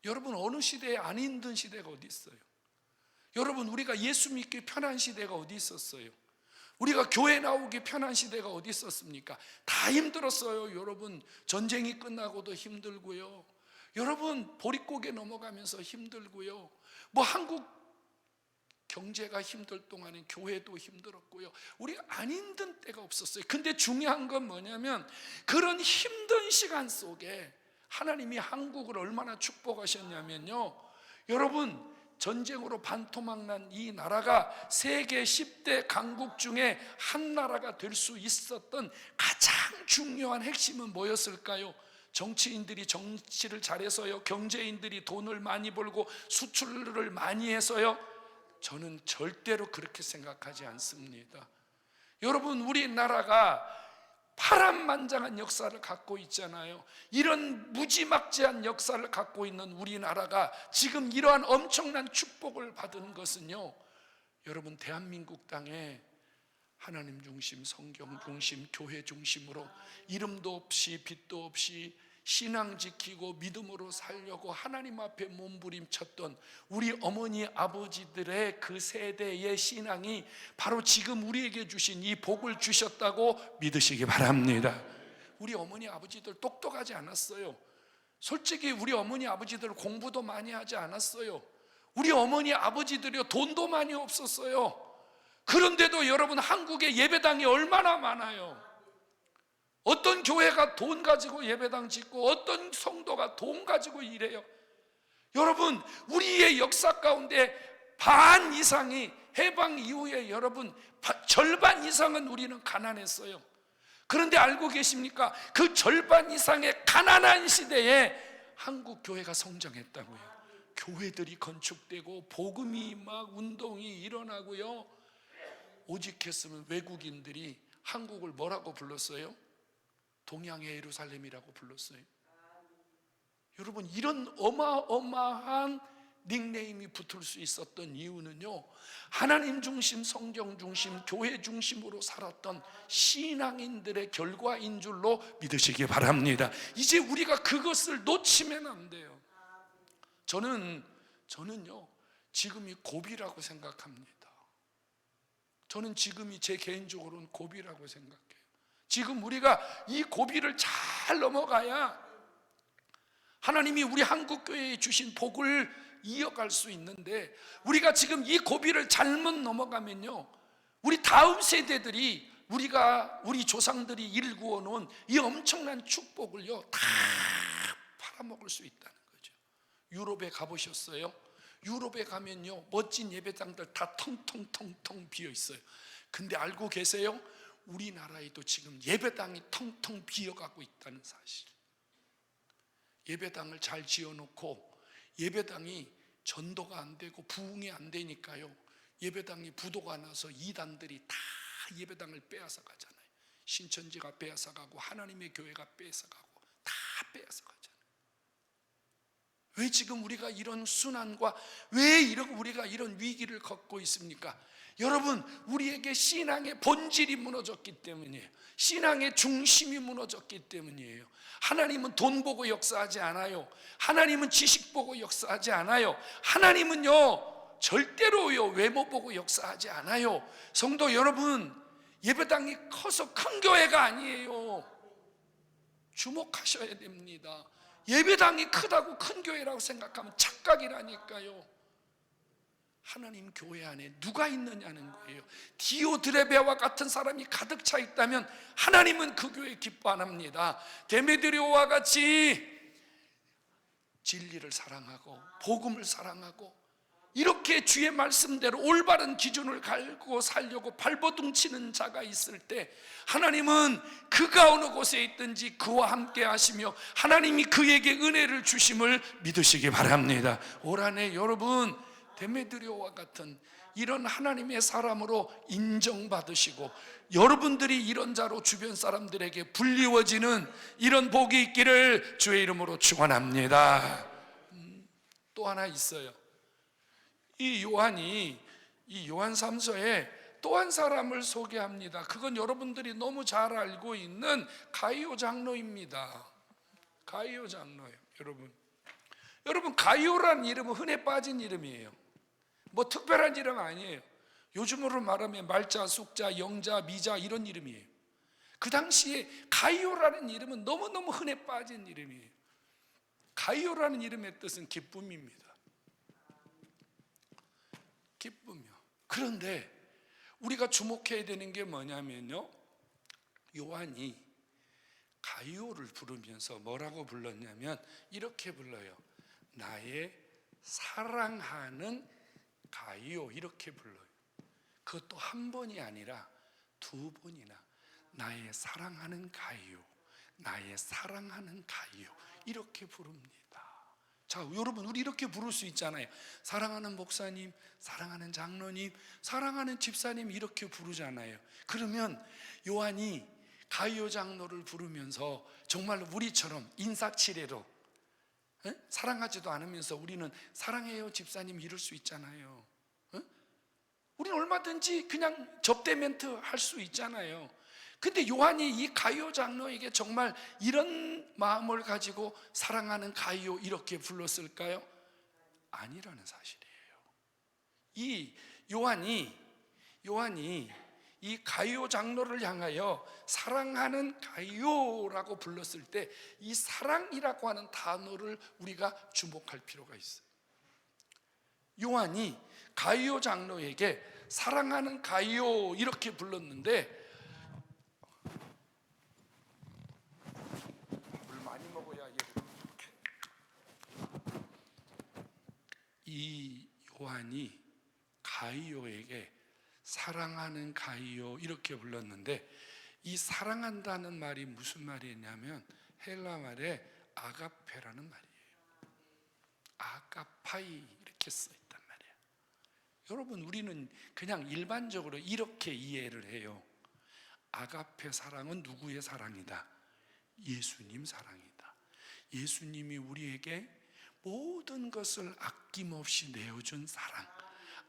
여러분 어느 시대에 안 힘든 시대가 어디 있어요? 여러분, 우리가 예수 믿기 편한 시대가 어디 있었어요? 우리가 교회 나오기 편한 시대가 어디 있었습니까? 다 힘들었어요. 여러분, 전쟁이 끝나고도 힘들고요, 여러분 보릿고개 넘어가면서 힘들고요, 뭐 한국 경제가 힘들 동안에 교회도 힘들었고요, 우리가 안 힘든 때가 없었어요. 근데 중요한 건 뭐냐면, 그런 힘든 시간 속에 하나님이 한국을 얼마나 축복하셨냐면요, 여러분, 전쟁으로 반토막난 이 나라가 세계 10대 강국 중에 한 나라가 될 수 있었던 가장 중요한 핵심은 뭐였을까요? 정치인들이 정치를 잘해서요? 경제인들이 돈을 많이 벌고 수출을 많이 해서요? 저는 절대로 그렇게 생각하지 않습니다. 여러분, 우리나라가 파란만장한 역사를 갖고 있잖아요. 이런 무지막지한 역사를 갖고 있는 우리나라가 지금 이러한 엄청난 축복을 받은 것은요, 여러분, 대한민국 땅에 하나님 중심, 성경 중심, 교회 중심으로 이름도 없이 빛도 없이 신앙 지키고 믿음으로 살려고 하나님 앞에 몸부림쳤던 우리 어머니 아버지들의 그 세대의 신앙이 바로 지금 우리에게 주신 이 복을 주셨다고 믿으시기 바랍니다. 우리 어머니 아버지들 똑똑하지 않았어요. 솔직히 우리 어머니 아버지들 공부도 많이 하지 않았어요. 우리 어머니 아버지들이 돈도 많이 없었어요. 그런데도 여러분, 한국에 예배당이 얼마나 많아요. 어떤 교회가 돈 가지고 예배당 짓고 어떤 성도가 돈 가지고 일해요. 여러분, 우리의 역사 가운데 반 이상이 해방 이후에 여러분 절반 이상은 우리는 가난했어요. 그런데 알고 계십니까? 그 절반 이상의 가난한 시대에 한국 교회가 성장했다고요. 교회들이 건축되고 복음이 막 운동이 일어나고요. 오직했으면 외국인들이 한국을 뭐라고 불렀어요? 동양의 예루살렘이라고 불렀어요. 여러분, 이런 어마어마한 닉네임이 붙을 수 있었던 이유는요, 하나님 중심, 성경 중심, 교회 중심으로 살았던 신앙인들의 결과인 줄로 믿으시기 바랍니다. 이제 우리가 그것을 놓치면 안 돼요. 저는요, 지금이 고비라고 생각합니다. 저는 지금이 제 개인적으로는 고비라고 생각해요. 지금 우리가 이 고비를 잘 넘어가야 하나님이 우리 한국교회에 주신 복을 이어갈 수 있는데, 우리가 지금 이 고비를 잘못 넘어가면요, 우리 다음 세대들이 우리 조상들이 일구어 놓은 이 엄청난 축복을요 다 팔아먹을 수 있다는 거죠. 유럽에 가보셨어요? 유럽에 가면요, 멋진 예배당들 다 텅텅텅텅 비어 있어요. 근데 알고 계세요? 우리나라에도 지금 예배당이 텅텅 비어가고 있다는 사실. 예배당을 잘 지어놓고 예배당이 전도가 안 되고 부흥이 안 되니까요, 예배당이 부도가 나서 이단들이 다 예배당을 빼앗아 가잖아요. 신천지가 빼앗아 가고 하나님의 교회가 빼앗아 가고 다 빼앗아 가잖아요. 왜 지금 우리가 이런 순환과 왜 우리가 이런 위기를 겪고 있습니까? 여러분, 우리에게 신앙의 본질이 무너졌기 때문이에요. 신앙의 중심이 무너졌기 때문이에요. 하나님은 돈 보고 역사하지 않아요. 하나님은 지식 보고 역사하지 않아요. 하나님은요, 절대로요, 외모 보고 역사하지 않아요. 성도 여러분, 예배당이 커서 큰 교회가 아니에요. 주목하셔야 됩니다. 예배당이 크다고 큰 교회라고 생각하면 착각이라니까요. 하나님 교회 안에 누가 있느냐는 거예요. 디오드레베와 같은 사람이 가득 차 있다면 하나님은 그 교회 기뻐 안 합니다. 데메드리오와 같이 진리를 사랑하고 복음을 사랑하고 이렇게 주의 말씀대로 올바른 기준을 갈고 살려고 발버둥 치는 자가 있을 때 하나님은 그가 어느 곳에 있든지 그와 함께 하시며 하나님이 그에게 은혜를 주심을 믿으시기 바랍니다. 올 한 해 여러분, 데메드리오와 같은 이런 하나님의 사람으로 인정받으시고 여러분들이 이런 자로 주변 사람들에게 불리워지는 이런 복이 있기를 주의 이름으로 축원합니다. 또 하나 있어요. 이 요한이 이 요한 3서에 또 한 사람을 소개합니다. 그건 여러분들이 너무 잘 알고 있는 가이오 장로입니다. 가이오 장로예요. 여러분 가이오라는 이름은 흔해 빠진 이름이에요. 뭐 특별한 이름 아니에요. 요즘으로 말하면 말자, 숙자, 영자, 미자 이런 이름이에요. 그 당시에 가이오라는 이름은 너무너무 흔해 빠진 이름이에요. 가이오라는 이름의 뜻은 기쁨입니다. 기쁨이요. 그런데 우리가 주목해야 되는 게 뭐냐면요, 요한이 가이오를 부르면서 뭐라고 불렀냐면 이렇게 불러요. 나의 사랑하는 가이오, 이렇게 불러요. 그것도 한 번이 아니라 두 번이나 나의 사랑하는 가이오, 나의 사랑하는 가이오, 이렇게 부릅니다. 자, 여러분, 우리 이렇게 부를 수 있잖아요. 사랑하는 목사님, 사랑하는 장로님, 사랑하는 집사님, 이렇게 부르잖아요. 그러면 요한이 가이오 장로를 부르면서 정말 우리처럼 인사치레로 사랑하지도 않으면서 우리는 사랑해요 집사님 이럴 수 있잖아요. 우리는 얼마든지 그냥 접대 멘트 할 수 있잖아요. 근데 요한이 이 가이오 장로에게 정말 이런 마음을 가지고 사랑하는 가이오 이렇게 불렀을까요? 아니라는 사실이에요. 이 요한이 이 가이오 장로를 향하여 사랑하는 가이오라고 불렀을 때 이 사랑이라고 하는 단어를 우리가 주목할 필요가 있어요. 요한이 가이오 장로에게 사랑하는 가이오 이렇게 불렀는데, 물 많이 먹어야 이 요한이 가이오에게 사랑하는 가이오 이렇게 불렀는데, 이 사랑한다는 말이 무슨 말이냐면 헬라 말에 아가페라는 말이에요. 아가파이 이렇게 써 있단 말이에요. 여러분, 우리는 그냥 일반적으로 이렇게 이해를 해요. 아가페 사랑은 누구의 사랑이다? 예수님 사랑이다. 예수님이 우리에게 모든 것을 아낌없이 내어준 사랑,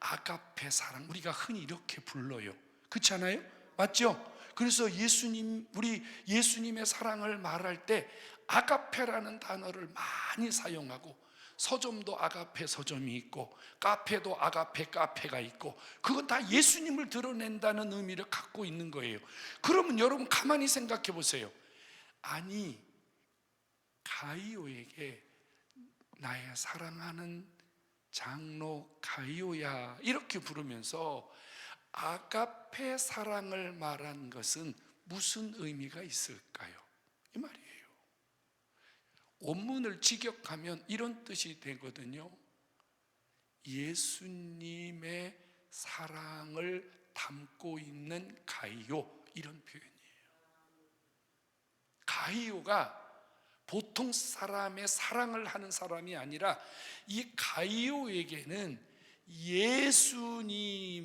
아가페 사랑, 우리가 흔히 이렇게 불러요. 그렇지 않아요? 맞죠? 그래서 우리 예수님의 사랑을 말할 때 아가페라는 단어를 많이 사용하고, 서점도 아가페 서점이 있고 카페도 아가페 카페가 있고, 그건 다 예수님을 드러낸다는 의미를 갖고 있는 거예요. 그러면 여러분 가만히 생각해 보세요. 아니, 가이오에게 나의 사랑하는 장로 가이오야 이렇게 부르면서 아가페 사랑을 말한 것은 무슨 의미가 있을까요? 이 말이에요. 원문을 직역하면 이런 뜻이 되거든요. 예수님의 사랑을 담고 있는 가이오, 이런 표현이에요. 가이오가 보통 사람의 사랑을 하는 사람이 아니라 이 가이오에게는 예수님의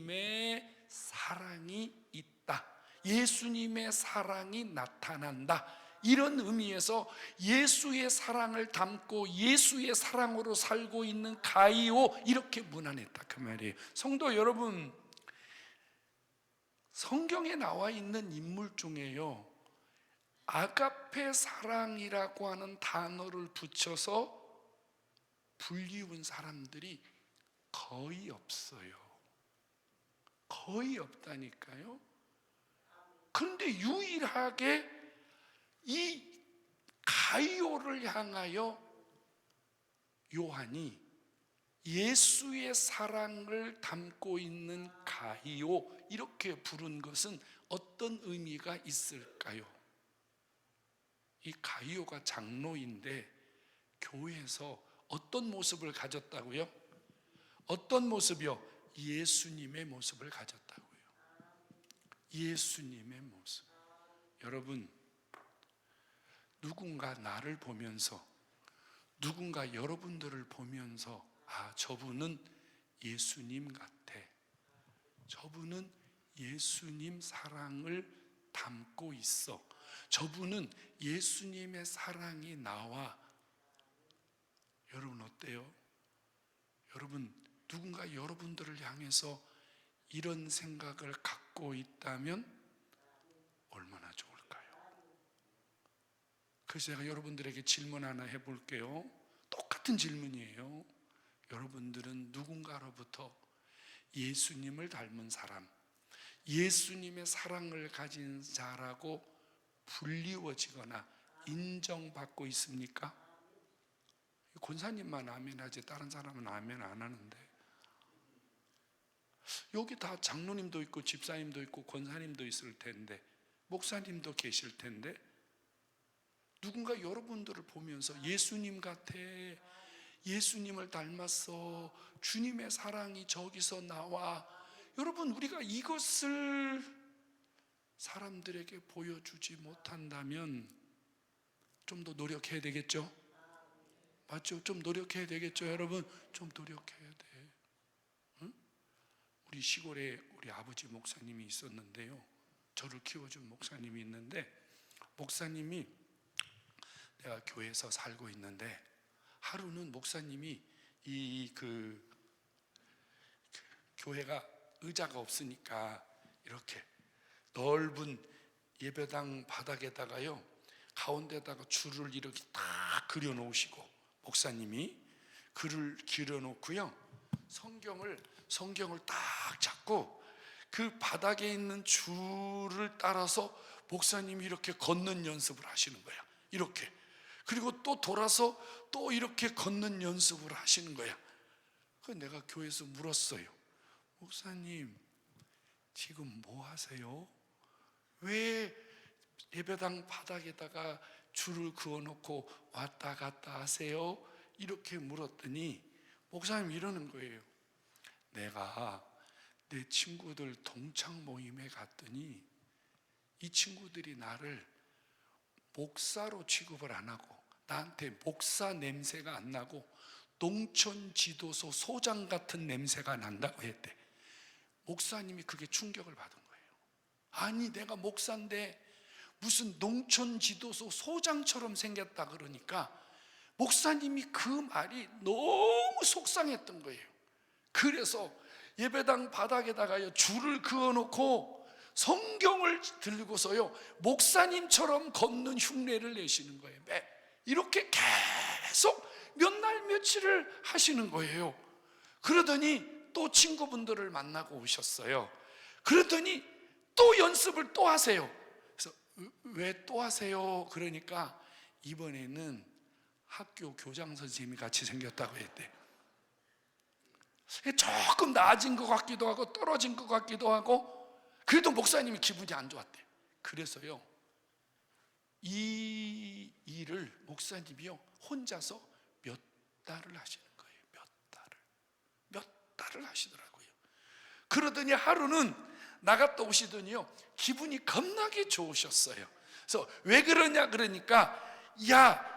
사랑이 있다, 예수님의 사랑이 나타난다, 이런 의미에서 예수의 사랑을 담고 예수의 사랑으로 살고 있는 가이오 이렇게 문안했다 그 말이에요. 성도 여러분, 성경에 나와 있는 인물 중에요, 아가페 사랑이라고 하는 단어를 붙여서 불리운 사람들이 거의 없어요. 거의 없다니까요. 그런데 유일하게 이 가이오를 향하여 요한이 예수의 사랑을 담고 있는 가이오 이렇게 부른 것은 어떤 의미가 있을까요? 이 가이오가 장로인데 교회에서 어떤 모습을 가졌다고요? 어떤 모습이요? 예수님의 모습을 가졌다고요. 예수님의 모습. 여러분, 누군가 나를 보면서, 누군가 여러분들을 보면서 아, 저분은 예수님 같아, 저분은 예수님 사랑을 담고 있어, 저분은 예수님의 사랑이 나와. 여러분 어때요? 여러분, 누군가 여러분들을 향해서 이런 생각을 갖고 있다면 얼마나 좋을까요? 그래서 제가 여러분들에게 질문 하나 해볼게요. 똑같은 질문이에요. 여러분들은 누군가로부터 예수님을 닮은 사람, 예수님의 사랑을 가진 자라고 불리워지거나 인정받고 있습니까? 권사님만 아멘 하지 다른 사람은 아멘 안 하는데, 여기 다 장로님도 있고 집사님도 있고 권사님도 있을 텐데 목사님도 계실 텐데, 누군가 여러분들을 보면서 예수님 같아, 예수님을 닮았어, 주님의 사랑이 저기서 나와. 여러분, 우리가 이것을 사람들에게 보여주지 못한다면 좀 더 노력해야 되겠죠? 맞죠? 좀 노력해야 되겠죠? 여러분, 좀 노력해야 돼. 응? 우리 시골에 우리 아버지 목사님이 있었는데요, 저를 키워준 목사님이 있는데, 목사님이 내가 교회에서 살고 있는데 하루는 목사님이 교회가 의자가 없으니까 이렇게 넓은 예배당 바닥에다가요, 가운데다가 줄을 이렇게 딱 그려 놓으시고, 목사님이 글을 그려 놓고요, 성경을 딱 잡고 그 바닥에 있는 줄을 따라서 목사님이 이렇게 걷는 연습을 하시는 거야. 이렇게. 그리고 또 돌아서 또 이렇게 걷는 연습을 하시는 거야. 그래서 내가 교회에서 물었어요. 목사님, 지금 뭐 하세요? 왜 예배당 바닥에다가 줄을 그어놓고 왔다 갔다 하세요? 이렇게 물었더니 목사님 이러는 거예요. 내가 내 친구들 동창 모임에 갔더니 이 친구들이 나를 목사로 취급을 안 하고 나한테 목사 냄새가 안 나고 농촌 지도소 소장 같은 냄새가 난다고 했대. 목사님이 그게 충격을 받은 거예요. 아니, 내가 목사인데 무슨 농촌 지도소 소장처럼 생겼다 그러니까 목사님이 그 말이 너무 속상했던 거예요. 그래서 예배당 바닥에다가 줄을 그어놓고 성경을 들고서요, 목사님처럼 걷는 흉내를 내시는 거예요. 이렇게 계속 몇 날 며칠을 하시는 거예요. 그러더니 또 친구분들을 만나고 오셨어요. 그러더니 또 연습을 또 하세요. 그래서 왜 또 하세요? 그러니까 이번에는 학교 교장 선생님이 같이 생겼다고 했대. 조금 나아진 것 같기도 하고 떨어진 것 같기도 하고, 그래도 목사님이 기분이 안 좋았대. 그래서요, 이 일을 목사님이요 혼자서 몇 달을 하시는 거예요. 몇 달을 하시더라고요. 그러더니 하루는 나갔다 오시더니요, 기분이 겁나게 좋으셨어요. 그래서 왜 그러냐 그러니까, 야,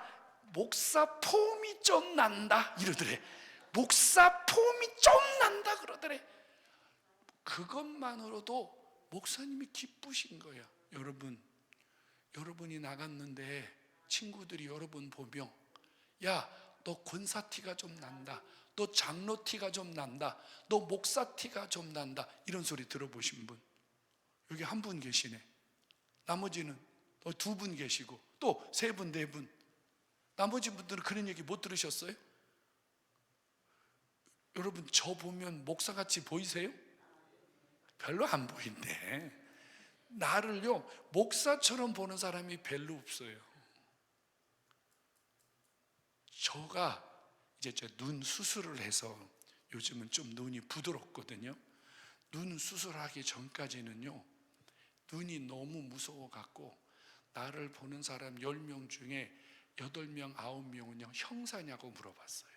목사 폼이 좀 난다 이러더래. 목사 폼이 좀 난다 그러더래. 그것만으로도 목사님이 기쁘신 거야. 여러분이 나갔는데 친구들이 여러분 보며, 야, 너 권사 티가 좀 난다, 너 장로 티가 좀 난다, 너 목사 티가 좀 난다, 이런 소리 들어보신 분 여기 한 분 계시네. 나머지는 두 분 계시고 또 세 분, 네 분. 나머지 분들은 그런 얘기 못 들으셨어요? 여러분, 저 보면 목사같이 보이세요? 별로 안 보인대. 나를요 목사처럼 보는 사람이 별로 없어요. 저가 이제 눈 수술을 해서 요즘은 좀 눈이 부드럽거든요. 눈 수술하기 전까지는요, 눈이 너무 무서워갖고 나를 보는 사람 10명 중에 8명, 9명은요 형사냐고 물어봤어요.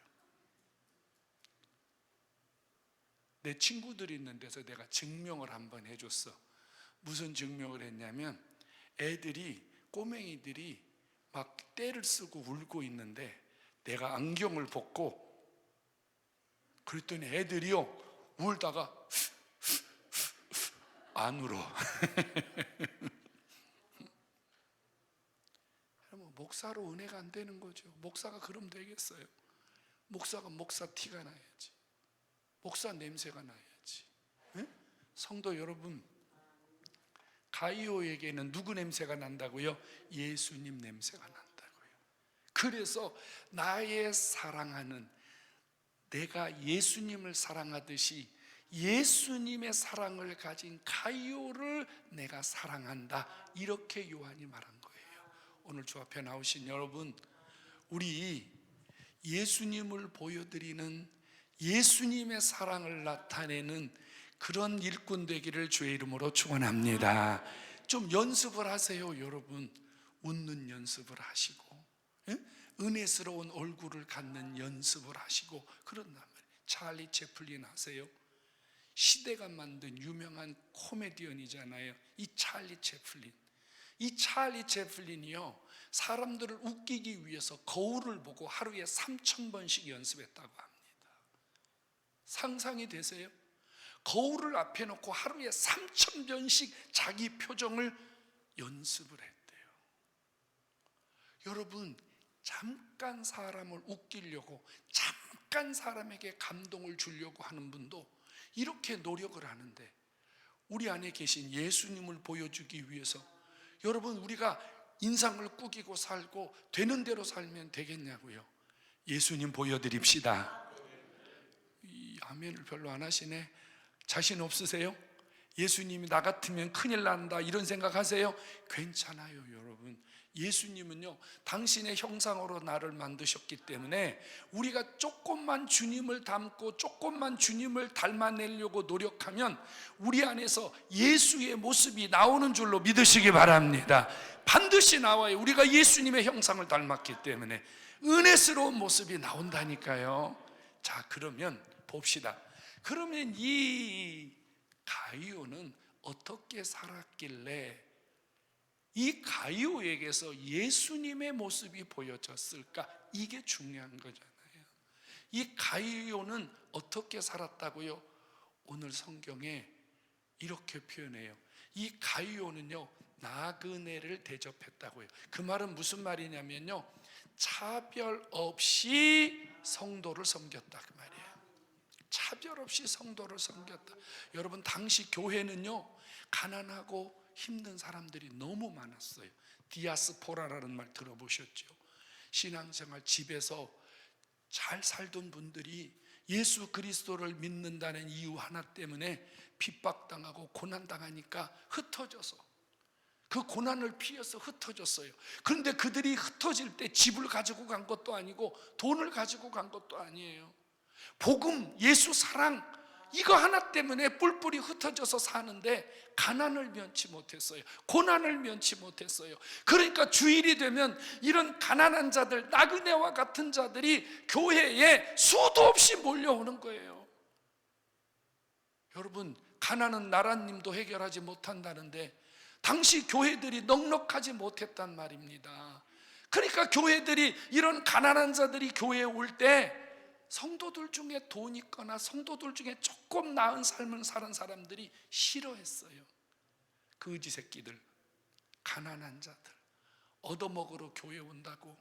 내 친구들이 있는 데서 내가 증명을 한번 해줬어. 무슨 증명을 했냐면, 꼬맹이들이 막 떼를 쓰고 울고 있는데 내가 안경을 벗고, 그랬더니 애들이요 울다가 안 울어. 목사로 은혜가 안 되는 거죠. 목사가 그럼 되겠어요? 목사가 목사 티가 나야지, 목사 냄새가 나야지. 네? 성도 여러분, 가이오에게는 누구 냄새가 난다고요? 예수님 냄새가 난다고요. 그래서 나의 사랑하는, 내가 예수님을 사랑하듯이 예수님의 사랑을 가진 가이오를 내가 사랑한다, 이렇게 요한이 말한 거예요. 오늘 주 앞에 나오신 여러분, 우리 예수님을 보여드리는, 예수님의 사랑을 나타내는 그런 일꾼 되기를 주의 이름으로 축원합니다. 좀 연습을 하세요, 여러분. 웃는 연습을 하시고, 은혜스러운 얼굴을 갖는 연습을 하시고 그런단 말이에요. 찰리 채플린 아세요? 시대가 만든 유명한 코미디언이잖아요. 이 찰리 채플린이요, 사람들을 웃기기 위해서 거울을 보고 하루에 3,000번씩 연습했다고 합니다. 상상이 되세요? 거울을 앞에 놓고 하루에 3,000번씩 자기 표정을 연습을 했대요. 여러분, 잠깐 사람을 웃기려고, 잠깐 사람에게 감동을 주려고 하는 분도 이렇게 노력을 하는데, 우리 안에 계신 예수님을 보여주기 위해서 여러분, 우리가 인상을 꾸기고 살고 되는 대로 살면 되겠냐고요? 예수님 보여드립시다. 이 아멘을 별로 안 하시네. 자신 없으세요? 예수님이 나 같으면 큰일 난다, 이런 생각하세요? 괜찮아요, 여러분. 예수님은요, 당신의 형상으로 나를 만드셨기 때문에 우리가 조금만 주님을 닮고 조금만 주님을 닮아내려고 노력하면 우리 안에서 예수의 모습이 나오는 줄로 믿으시기 바랍니다. 반드시 나와요. 우리가 예수님의 형상을 닮았기 때문에 은혜스러운 모습이 나온다니까요. 자, 그러면 봅시다. 그러면 이 가이오는 어떻게 살았길래 이 가이오에게서 예수님의 모습이 보여졌을까? 이게 중요한 거잖아요. 이 가이오는 어떻게 살았다고요? 오늘 성경에 이렇게 표현해요. 이 가이오는요, 나그네를 대접했다고요. 그 말은 무슨 말이냐면요, 차별 없이 성도를 섬겼다, 그 말이에요. 차별 없이 성도를 섬겼다. 여러분, 당시 교회는요, 가난하고 힘든 사람들이 너무 많았어요. 디아스포라라는 말 들어보셨죠? 신앙생활 집에서 잘 살던 분들이 예수 그리스도를 믿는다는 이유 하나 때문에 핍박당하고 고난당하니까 흩어져서, 그 고난을 피해서 흩어졌어요. 그런데 그들이 흩어질 때 집을 가지고 간 것도 아니고 돈을 가지고 간 것도 아니에요. 복음, 예수 사랑, 이거 하나 때문에 뿔뿔이 흩어져서 사는데 가난을 면치 못했어요. 고난을 면치 못했어요. 그러니까 주일이 되면 이런 가난한 자들, 나그네와 같은 자들이 교회에 수도 없이 몰려오는 거예요. 여러분, 가난은 나라님도 해결하지 못한다는데 당시 교회들이 넉넉하지 못했단 말입니다. 그러니까 교회들이, 이런 가난한 자들이 교회에 올 때 성도들 중에 돈 있거나 성도들 중에 조금 나은 삶을 사는 사람들이 싫어했어요. 거지 새끼들, 가난한 자들, 얻어먹으러 교회 온다고.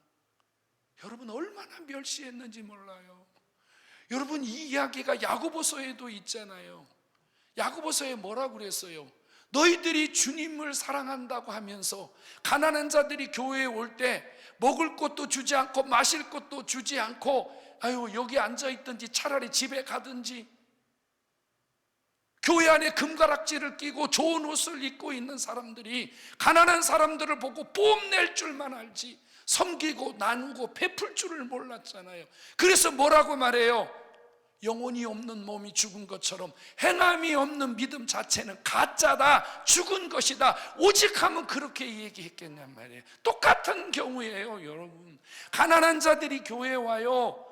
여러분, 얼마나 멸시했는지 몰라요. 여러분, 이 이야기가 야고보서에도 있잖아요. 야고보서에 뭐라고 그랬어요? 너희들이 주님을 사랑한다고 하면서 가난한 자들이 교회에 올 때 먹을 것도 주지 않고 마실 것도 주지 않고, 아유, 여기 앉아있든지 차라리 집에 가든지, 교회 안에 금가락지를 끼고 좋은 옷을 입고 있는 사람들이 가난한 사람들을 보고 뽐낼 줄만 알지 섬기고 나누고 베풀 줄을 몰랐잖아요. 그래서 뭐라고 말해요? 영혼이 없는 몸이 죽은 것처럼 행함이 없는 믿음 자체는 가짜다, 죽은 것이다. 오직 하면 그렇게 얘기했겠냔 말이에요. 똑같은 경우예요, 여러분. 가난한 자들이 교회에 와요.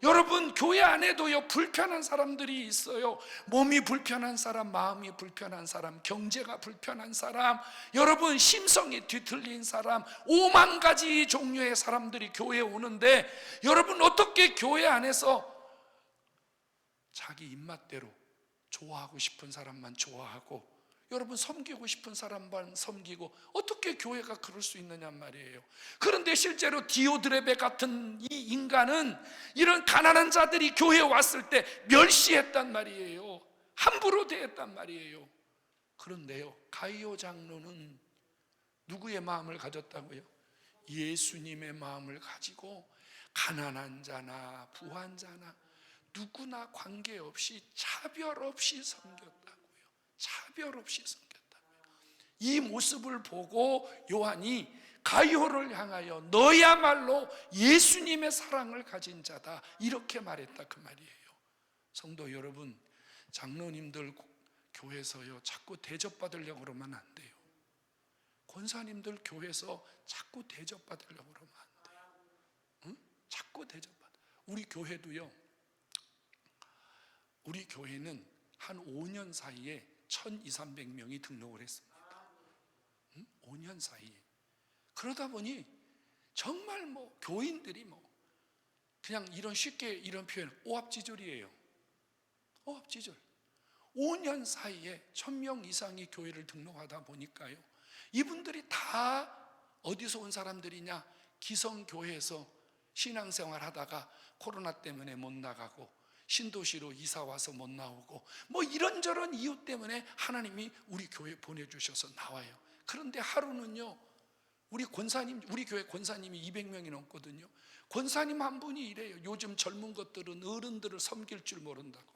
여러분, 교회 안에도요, 불편한 사람들이 있어요. 몸이 불편한 사람, 마음이 불편한 사람, 경제가 불편한 사람, 여러분, 심성이 뒤틀린 사람, 5만 가지 종류의 사람들이 교회에 오는데, 여러분, 어떻게 교회 안에서 자기 입맛대로 좋아하고 싶은 사람만 좋아하고, 여러분, 섬기고 싶은 사람만 섬기고, 어떻게 교회가 그럴 수 있느냐 말이에요. 그런데 실제로 디오드레베 같은 이 인간은 이런 가난한 자들이 교회에 왔을 때 멸시했단 말이에요. 함부로 대했단 말이에요. 그런데요, 가이오 장로는 누구의 마음을 가졌다고요? 예수님의 마음을 가지고 가난한 자나 부한 자나 누구나 관계없이 차별 없이 섬겼다고요. 차별 없이 섬겼다고요. 이 모습을 보고 요한이 가룟을 향하여 너야말로 예수님의 사랑을 가진 자다, 이렇게 말했다, 그 말이에요. 성도 여러분, 장로님들 교회에서요 자꾸 대접받으려고 그러면 안 돼요. 권사님들 교회에서 자꾸 대접받으려고 그러면 안 돼요. 응? 자꾸 대접받아. 우리 교회도요, 우리 교회는 한 5년 사이에 1,200~1,300명이 등록을 했습니다. 5년 사이에. 그러다 보니 정말 교인들이 그냥 이런 쉽게 이런 표현, 오합지졸이에요. 오합지졸. 5년 사이에 1,000명 이상이 교회를 등록하다 보니까요, 이분들이 다 어디서 온 사람들이냐? 기성교회에서 신앙생활 하다가 코로나 때문에 못 나가고 신도시로 이사 와서 못 나오고 이런저런 이유 때문에 하나님이 우리 교회에 보내주셔서 나와요. 그런데 하루는요, 우리 교회 권사님이 200명이 넘거든요. 권사님 한 분이 이래요. 요즘 젊은 것들은 어른들을 섬길 줄 모른다고.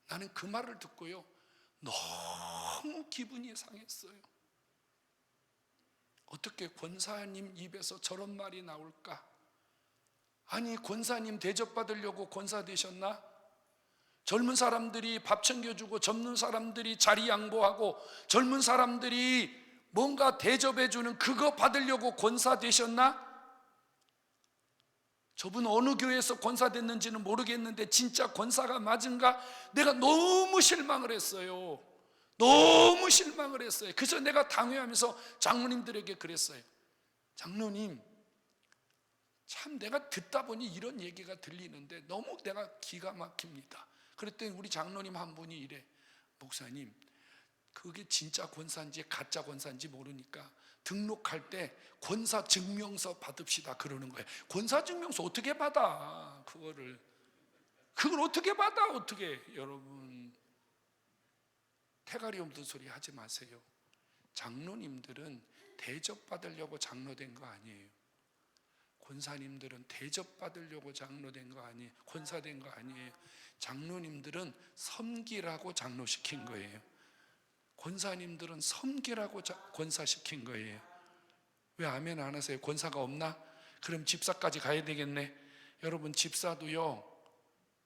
나는 그 말을 듣고요, 너무 기분이 상했어요. 어떻게 권사님 입에서 저런 말이 나올까? 아니, 권사님 대접받으려고 권사 되셨나? 젊은 사람들이 밥 챙겨주고, 젊은 사람들이 자리 양보하고, 젊은 사람들이 뭔가 대접해주는 그거 받으려고 권사 되셨나? 저분 어느 교회에서 권사 됐는지는 모르겠는데 진짜 권사가 맞은가? 내가 너무 실망을 했어요. 너무 실망을 했어요. 그래서 내가 당회하면서 장로님들에게 그랬어요. 장로님, 참 내가 듣다 보니 이런 얘기가 들리는데 너무 내가 기가 막힙니다. 그랬더니 우리 장로님 한 분이 이래. 목사님, 그게 진짜 권사인지 가짜 권사인지 모르니까 등록할 때 권사 증명서 받읍시다, 그러는 거예요. 권사 증명서 어떻게 받아? 그걸 어떻게 받아? 어떻게? 여러분, 태가리 없는 소리 하지 마세요. 장로님들은 대접받으려고 장로된 거 아니에요. 권사님들은 대접받으려고 장로된 거 아니에요. 권사된 거 아니에요. 장로님들은 섬기라고 장로시킨 거예요. 권사님들은 섬기라고 권사시킨 거예요. 왜 아멘 안 하세요? 권사가 없나? 그럼 집사까지 가야 되겠네. 여러분, 집사도요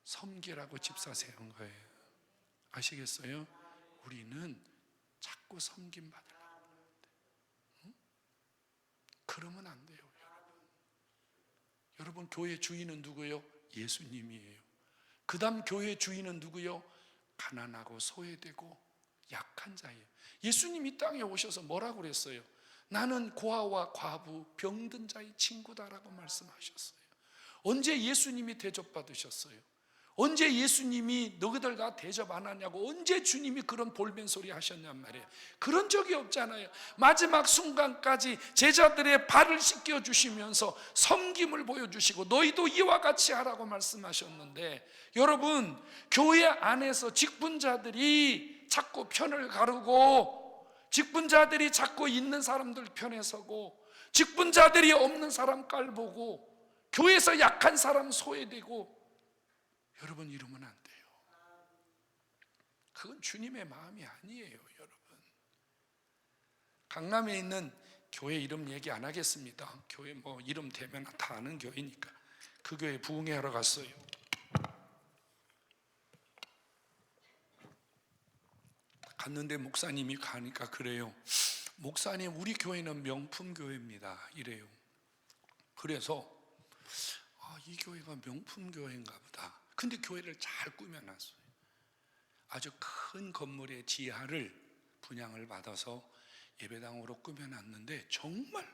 섬기라고 집사 세운 거예요. 아시겠어요? 우리는 자꾸 섬김 받으려고 하는데, 응? 그러면 안 돼요. 여러분, 교회 주인은 누구예요? 예수님이에요. 그 다음 교회 주인은 누구예요? 가난하고 소외되고 약한 자예요. 예수님이 이 땅에 오셔서 뭐라고 그랬어요? 나는 고아와 과부, 병든 자의 친구다라고 말씀하셨어요. 언제 예수님이 대접받으셨어요? 언제 예수님이 너희들 다 대접 안 하냐고 언제 주님이 그런 볼멘 소리 하셨냔 말이에요. 그런 적이 없잖아요. 마지막 순간까지 제자들의 발을 씻겨 주시면서 섬김을 보여주시고 너희도 이와 같이 하라고 말씀하셨는데, 여러분, 교회 안에서 직분자들이 자꾸 편을 가르고, 직분자들이 자꾸 있는 사람들 편에 서고, 직분자들이 없는 사람 깔보고, 교회에서 약한 사람 소외되고, 여러분, 이러면 안 돼요. 그건 주님의 마음이 아니에요. 여러분, 강남에 있는 교회 이름 얘기 안 하겠습니다. 교회 이름 대면 다 아는 교회니까. 그 교회 부흥회하러 갔어요. 갔는데 목사님이 가니까 그래요. 목사님, 우리 교회는 명품 교회입니다, 이래요. 그래서 이 교회가 명품 교회인가 보다. 근데 교회를 잘 꾸며놨어요. 아주 큰 건물의 지하를 분양을 받아서 예배당으로 꾸며놨는데 정말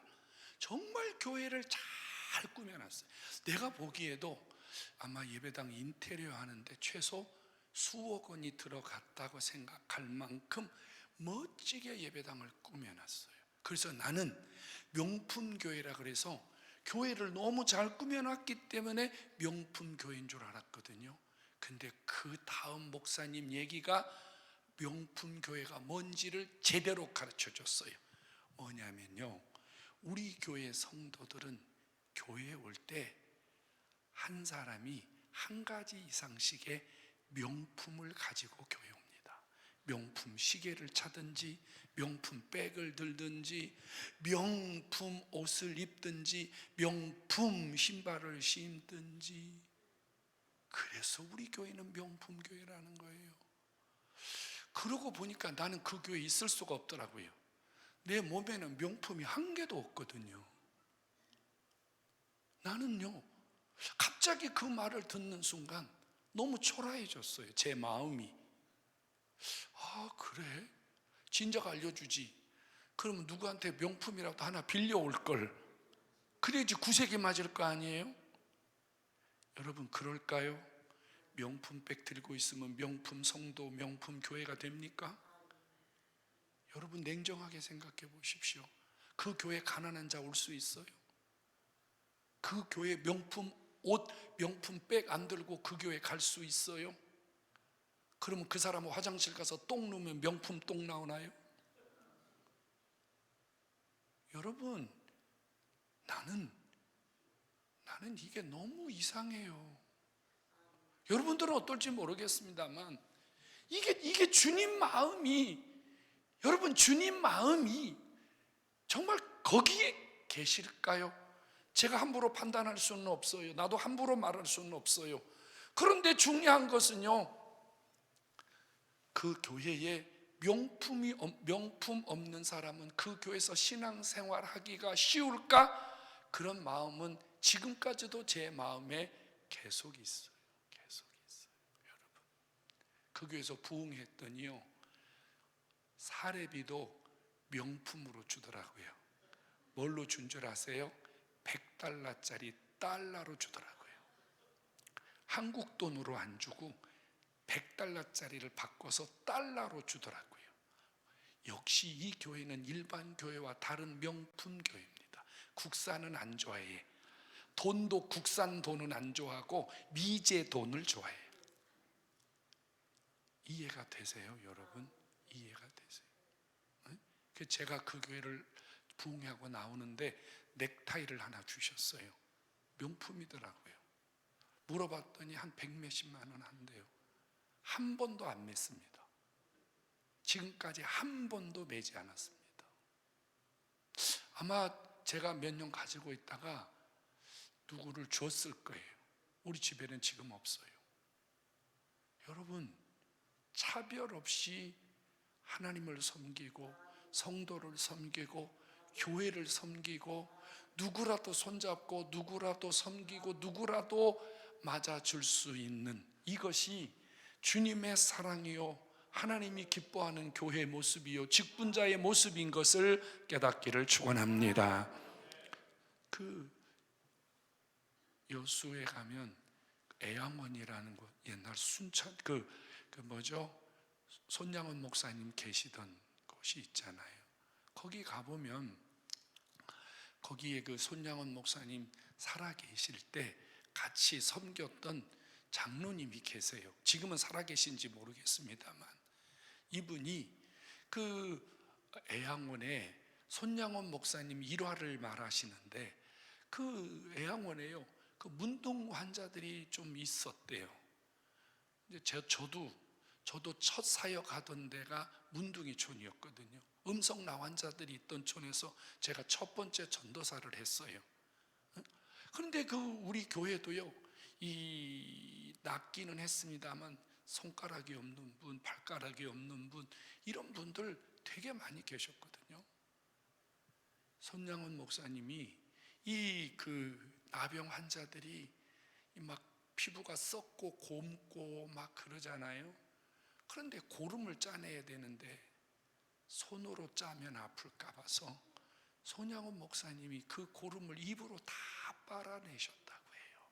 교회를 잘 꾸며놨어요. 내가 보기에도 아마 예배당 인테리어 하는데 최소 수억 원이 들어갔다고 생각할 만큼 멋지게 예배당을 꾸며놨어요. 그래서 나는 명품 교회라 그래서 교회를 너무 잘 꾸며놨기 때문에 명품 교회인 줄 알았거든요. 근데 그 다음 목사님 얘기가 명품 교회가 뭔지를 제대로 가르쳐 줬어요. 뭐냐면요, 우리 교회 성도들은 교회에 올 때 한 사람이 한 가지 이상씩의 명품을 가지고 교회 옵니다. 명품 시계를 차든지, 명품 백을 들든지, 명품 옷을 입든지, 명품 신발을 신든지. 그래서 우리 교회는 명품 교회라는 거예요. 그러고 보니까 나는 그 교회에 있을 수가 없더라고요. 내 몸에는 명품이 한 개도 없거든요. 나는요, 갑자기 그 말을 듣는 순간 너무 초라해졌어요. 제 마음이. 아, 그래? 진작 알려주지. 그러면 누구한테 명품이라도 하나 빌려올 걸. 그래야지 구색이 맞을 거 아니에요? 여러분, 그럴까요? 명품백 들고 있으면 명품 성도, 명품 교회가 됩니까? 여러분, 냉정하게 생각해 보십시오. 그 교회 가난한 자 올 수 있어요? 그 교회 명품 옷, 명품 백 안 들고 그 교회 갈 수 있어요? 그러면 그 사람은 화장실 가서 똥 누면 명품 똥 나오나요? 여러분, 나는 이게 너무 이상해요. 여러분들은 어떨지 모르겠습니다만 이게 주님 마음이, 여러분, 주님 마음이 정말 거기에 계실까요? 제가 함부로 판단할 수는 없어요. 나도 함부로 말할 수는 없어요. 그런데 중요한 것은요, 그 교회에 명품 없는 사람은 그 교회에서 신앙생활 하기가 쉬울까? 그런 마음은 지금까지도 제 마음에 계속 있어요. 여러분, 그 교회에서 부흥했더니요, 사례비도 명품으로 주더라고요. 뭘로 준 줄 아세요? 100달러짜리 달러로 주더라고요. 한국 돈으로 안 주고 100달러짜리를 바꿔서 달러로 주더라고요. 역시 이 교회는 일반 교회와 다른 명품 교회입니다. 국산은 안 좋아해. 돈도 국산 돈은 안 좋아하고 미제 돈을 좋아해요. 이해가 되세요, 여러분? 이해가 되세요? 제가 그 교회를 부흥하고 나오는데 넥타이를 하나 주셨어요. 명품이더라고요. 물어봤더니 한 100몇십만 원 한대요. 한 번도 안 맸습니다. 지금까지 한 번도 매지 않았습니다. 아마 제가 몇 년 가지고 있다가 누구를 줬을 거예요. 우리 집에는 지금 없어요. 여러분, 차별 없이 하나님을 섬기고 성도를 섬기고 교회를 섬기고 누구라도 손잡고 누구라도 섬기고 누구라도 맞아줄 수 있는 이것이 주님의 사랑이요, 하나님이 기뻐하는 교회의 모습이요, 직분자의 모습인 것을 깨닫기를 축원합니다. 그 여수에 가면 애양원이라는 곳, 옛날 순천 손양원 목사님 계시던 곳이 있잖아요. 거기 가보면 거기에 그 손양원 목사님 살아 계실 때 같이 섬겼던 장로님이 계세요. 지금은 살아 계신지 모르겠습니다만 이분이 그 애양원에 손양원 목사님 일화를 말하시는데 그 애양원에요, 그 문둥 환자들이 좀 있었대요. 저도 첫 사역하던 데가 문둥이촌이었거든요. 음성나 환자들이 있던 촌에서 제가 첫 번째 전도사를 했어요. 그런데 그 우리 교회도요, 이 낫기는 했습니다만 손가락이 없는 분, 발가락이 없는 분, 이런 분들 되게 많이 계셨거든요. 손양원 목사님이 이 그 나병 환자들이 막 피부가 썩고 곪고 막 그러잖아요. 그런데 고름을 짜내야 되는데 손으로 짜면 아플까 봐서 손양원 목사님이 그 고름을 입으로 다 빨아내셨다고 해요.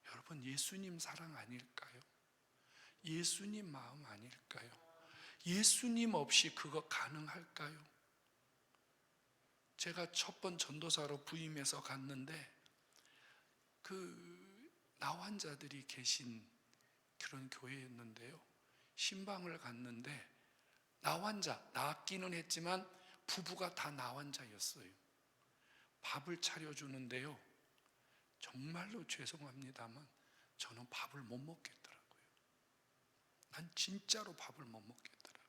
여러분, 예수님 사랑 아닐까요? 예수님 마음 아닐까요? 예수님 없이 그거 가능할까요? 제가 첫 번 전도사로 부임해서 갔는데 그 나환자들이 계신 그런 교회였는데요, 신방을 갔는데 낳았기는 했지만 부부가 다 나환자였어요. 밥을 차려주는데요, 정말로 죄송합니다만 저는 밥을 못 먹겠더라고요. 난 진짜로 밥을 못 먹겠더라고요.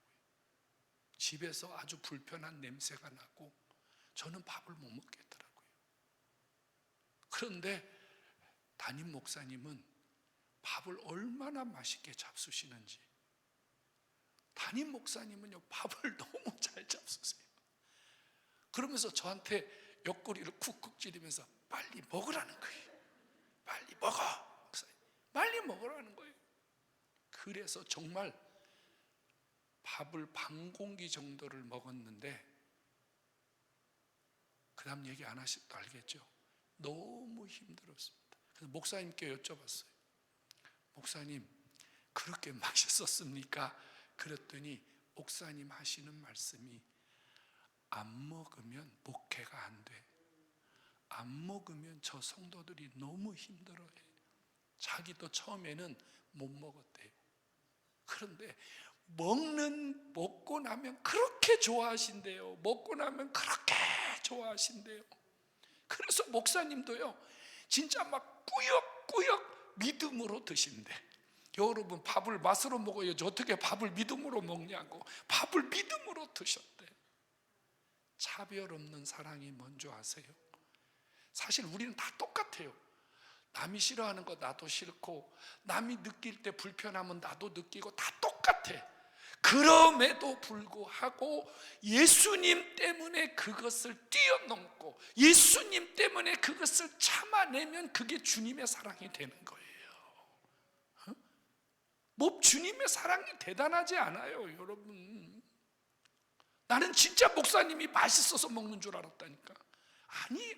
집에서 아주 불편한 냄새가 나고 저는 밥을 못 먹겠더라고요. 그런데 담임 목사님은 밥을 얼마나 맛있게 잡수시는지, 담임 목사님은요 밥을 너무 잘 잡수세요. 그러면서 저한테 옆구리를 쿡쿡 찌르면서 빨리 먹으라는 거예요. 빨리 먹어, 목사님. 빨리 먹으라는 거예요. 그래서 정말 밥을 반 공기 정도를 먹었는데 그 다음 얘기 안 하셔도 알겠죠? 너무 힘들었습니다. 그래서 목사님께 여쭤봤어요. 목사님, 그렇게 맛있었습니까? 그랬더니 목사님 하시는 말씀이 안 먹으면 목회가 안 돼. 안 먹으면 저 성도들이 너무 힘들어해. 자기도 처음에는 못 먹었대요. 그런데 먹고 나면 그렇게 좋아하신대요. 먹고 나면 그렇게 좋아하신대요. 그래서 목사님도요 진짜 막 꾸역꾸역 믿음으로 드신대. 여러분, 밥을 맛으로 먹어야지 어떻게 밥을 믿음으로 먹냐고. 밥을 믿음으로 드셨대. 차별 없는 사랑이 뭔지 아세요? 사실 우리는 다 똑같아요. 남이 싫어하는 거 나도 싫고, 남이 느낄 때 불편하면 나도 느끼고, 다 똑같아. 그럼에도 불구하고 예수님 때문에 그것을 뛰어넘고 예수님 때문에 그것을 참아내면 그게 주님의 사랑이 되는 거예요. 뭐 주님의 사랑이 대단하지 않아요, 여러분. 나는 진짜 목사님이 맛있어서 먹는 줄 알았다니까. 아니에요.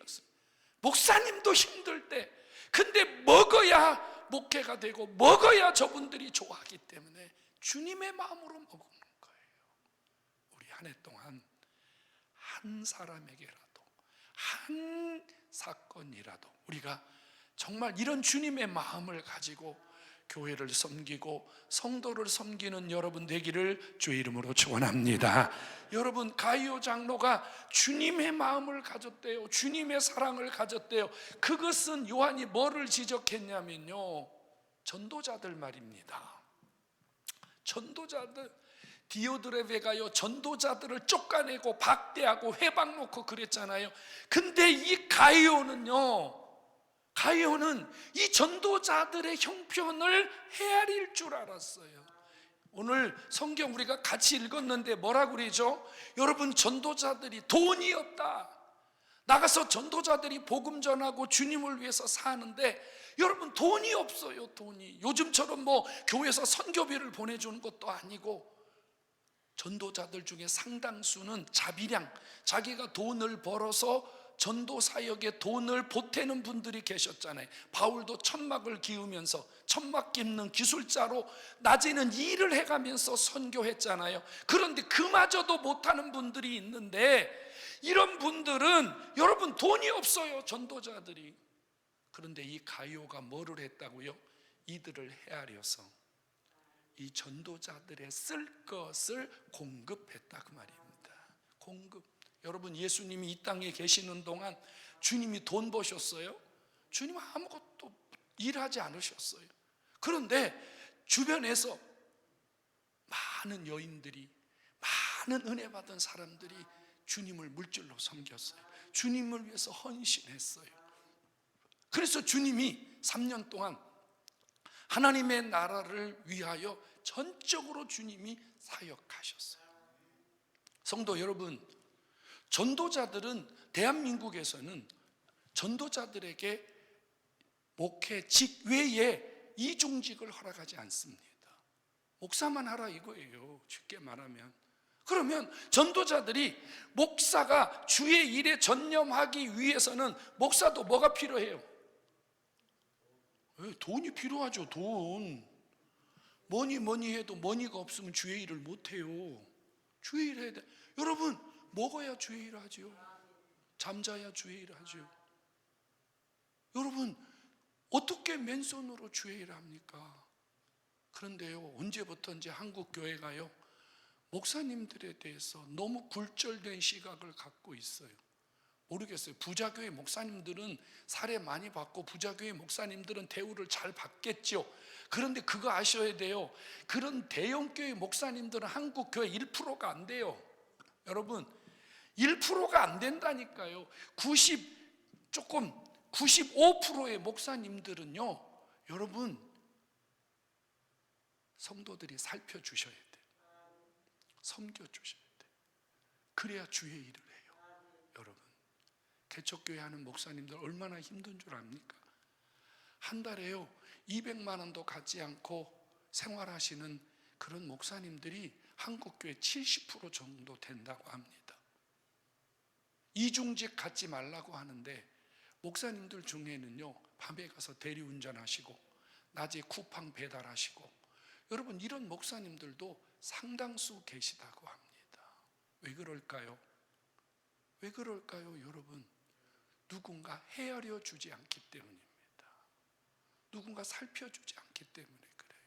목사님도 힘들 때, 근데 먹어야 목회가 되고 먹어야 저분들이 좋아하기 때문에 주님의 마음으로 먹는 거예요. 우리 한 해 동안 한 사람에게라도, 한 사건이라도 우리가 정말 이런 주님의 마음을 가지고 교회를 섬기고 성도를 섬기는 여러분 되기를 주의 이름으로 축원합니다. 여러분, 가이오 장로가 주님의 마음을 가졌대요. 주님의 사랑을 가졌대요. 그것은 요한이 뭐를 지적했냐면요, 전도자들 말입니다. 전도자들, 디오드레베가요 전도자들을 쫓아내고 박대하고 회방 놓고 그랬잖아요. 근데 이 가이오는 이 전도자들의 형편을 헤아릴 줄 알았어요. 오늘 성경 우리가 같이 읽었는데 뭐라고 그러죠? 여러분, 전도자들이 돈이 없다, 나가서 전도자들이 복음 전하고 주님을 위해서 사는데 여러분 돈이 없어요. 돈이 요즘처럼 뭐 교회에서 선교비를 보내주는 것도 아니고, 전도자들 중에 상당수는 자비량, 자기가 돈을 벌어서 전도 사역에 돈을 보태는 분들이 계셨잖아요. 바울도 천막을 기우면서 천막 깁는 기술자로 낮에는 일을 해가면서 선교했잖아요. 그런데 그마저도 못하는 분들이 있는데, 이런 분들은 여러분 돈이 없어요, 전도자들이. 그런데 이 가이오가 뭐를 했다고요? 이들을 헤아려서 이 전도자들의 쓸 것을 공급했다, 그 말입니다. 공급. 여러분, 예수님이 이 땅에 계시는 동안 주님이 돈 버셨어요? 주님 아무것도 일하지 않으셨어요. 그런데 주변에서 많은 여인들이, 많은 은혜 받은 사람들이 주님을 물질로 섬겼어요. 주님을 위해서 헌신했어요. 그래서 주님이 3년 동안 하나님의 나라를 위하여 전적으로 주님이 사역하셨어요. 성도 여러분, 전도자들은 대한민국에서는 전도자들에게 목회직 외에 이중직을 허락하지 않습니다. 목사만 하라 이거예요, 쉽게 말하면. 그러면 전도자들이 목사가 주의 일에 전념하기 위해서는 목사도 뭐가 필요해요? 돈이 필요하죠. 돈. 뭐니 해도 머니가 없으면 주의 일을 못해요. 주의 일 해야 돼. 여러분, 먹어야 주의 일을 하죠. 잠자야 주의 일을 하죠. 여러분, 어떻게 맨손으로 주의 일을 합니까? 그런데요, 언제부터인지 한국 교회가요, 목사님들에 대해서 너무 굴절된 시각을 갖고 있어요. 모르겠어요. 부자교회 목사님들은 사례 많이 받고 부자교회 목사님들은 대우를 잘 받겠죠. 그런데 그거 아셔야 돼요. 그런 대형교회 목사님들은 한국교회 1%가 안 돼요. 여러분 1%가 안 된다니까요. 95%의 목사님들은요, 여러분 성도들이 살펴주셔야 돼요. 섬겨주셔야 돼요. 그래야 주의 일을 해요. 여러분 개척교회 하는 목사님들 얼마나 힘든 줄 압니까? 한 달에요 200만 원도 갖지 않고 생활하시는 그런 목사님들이 한국교회 70% 정도 된다고 합니다. 이중직 갖지 말라고 하는데 목사님들 중에는요 밤에 가서 대리운전하시고 낮에 쿠팡 배달하시고, 여러분 이런 목사님들도 상당수 계시다고 합니다. 왜 그럴까요? 왜 그럴까요, 여러분? 누군가 헤아려 주지 않기 때문입니다. 누군가 살펴주지 않기 때문에 그래요.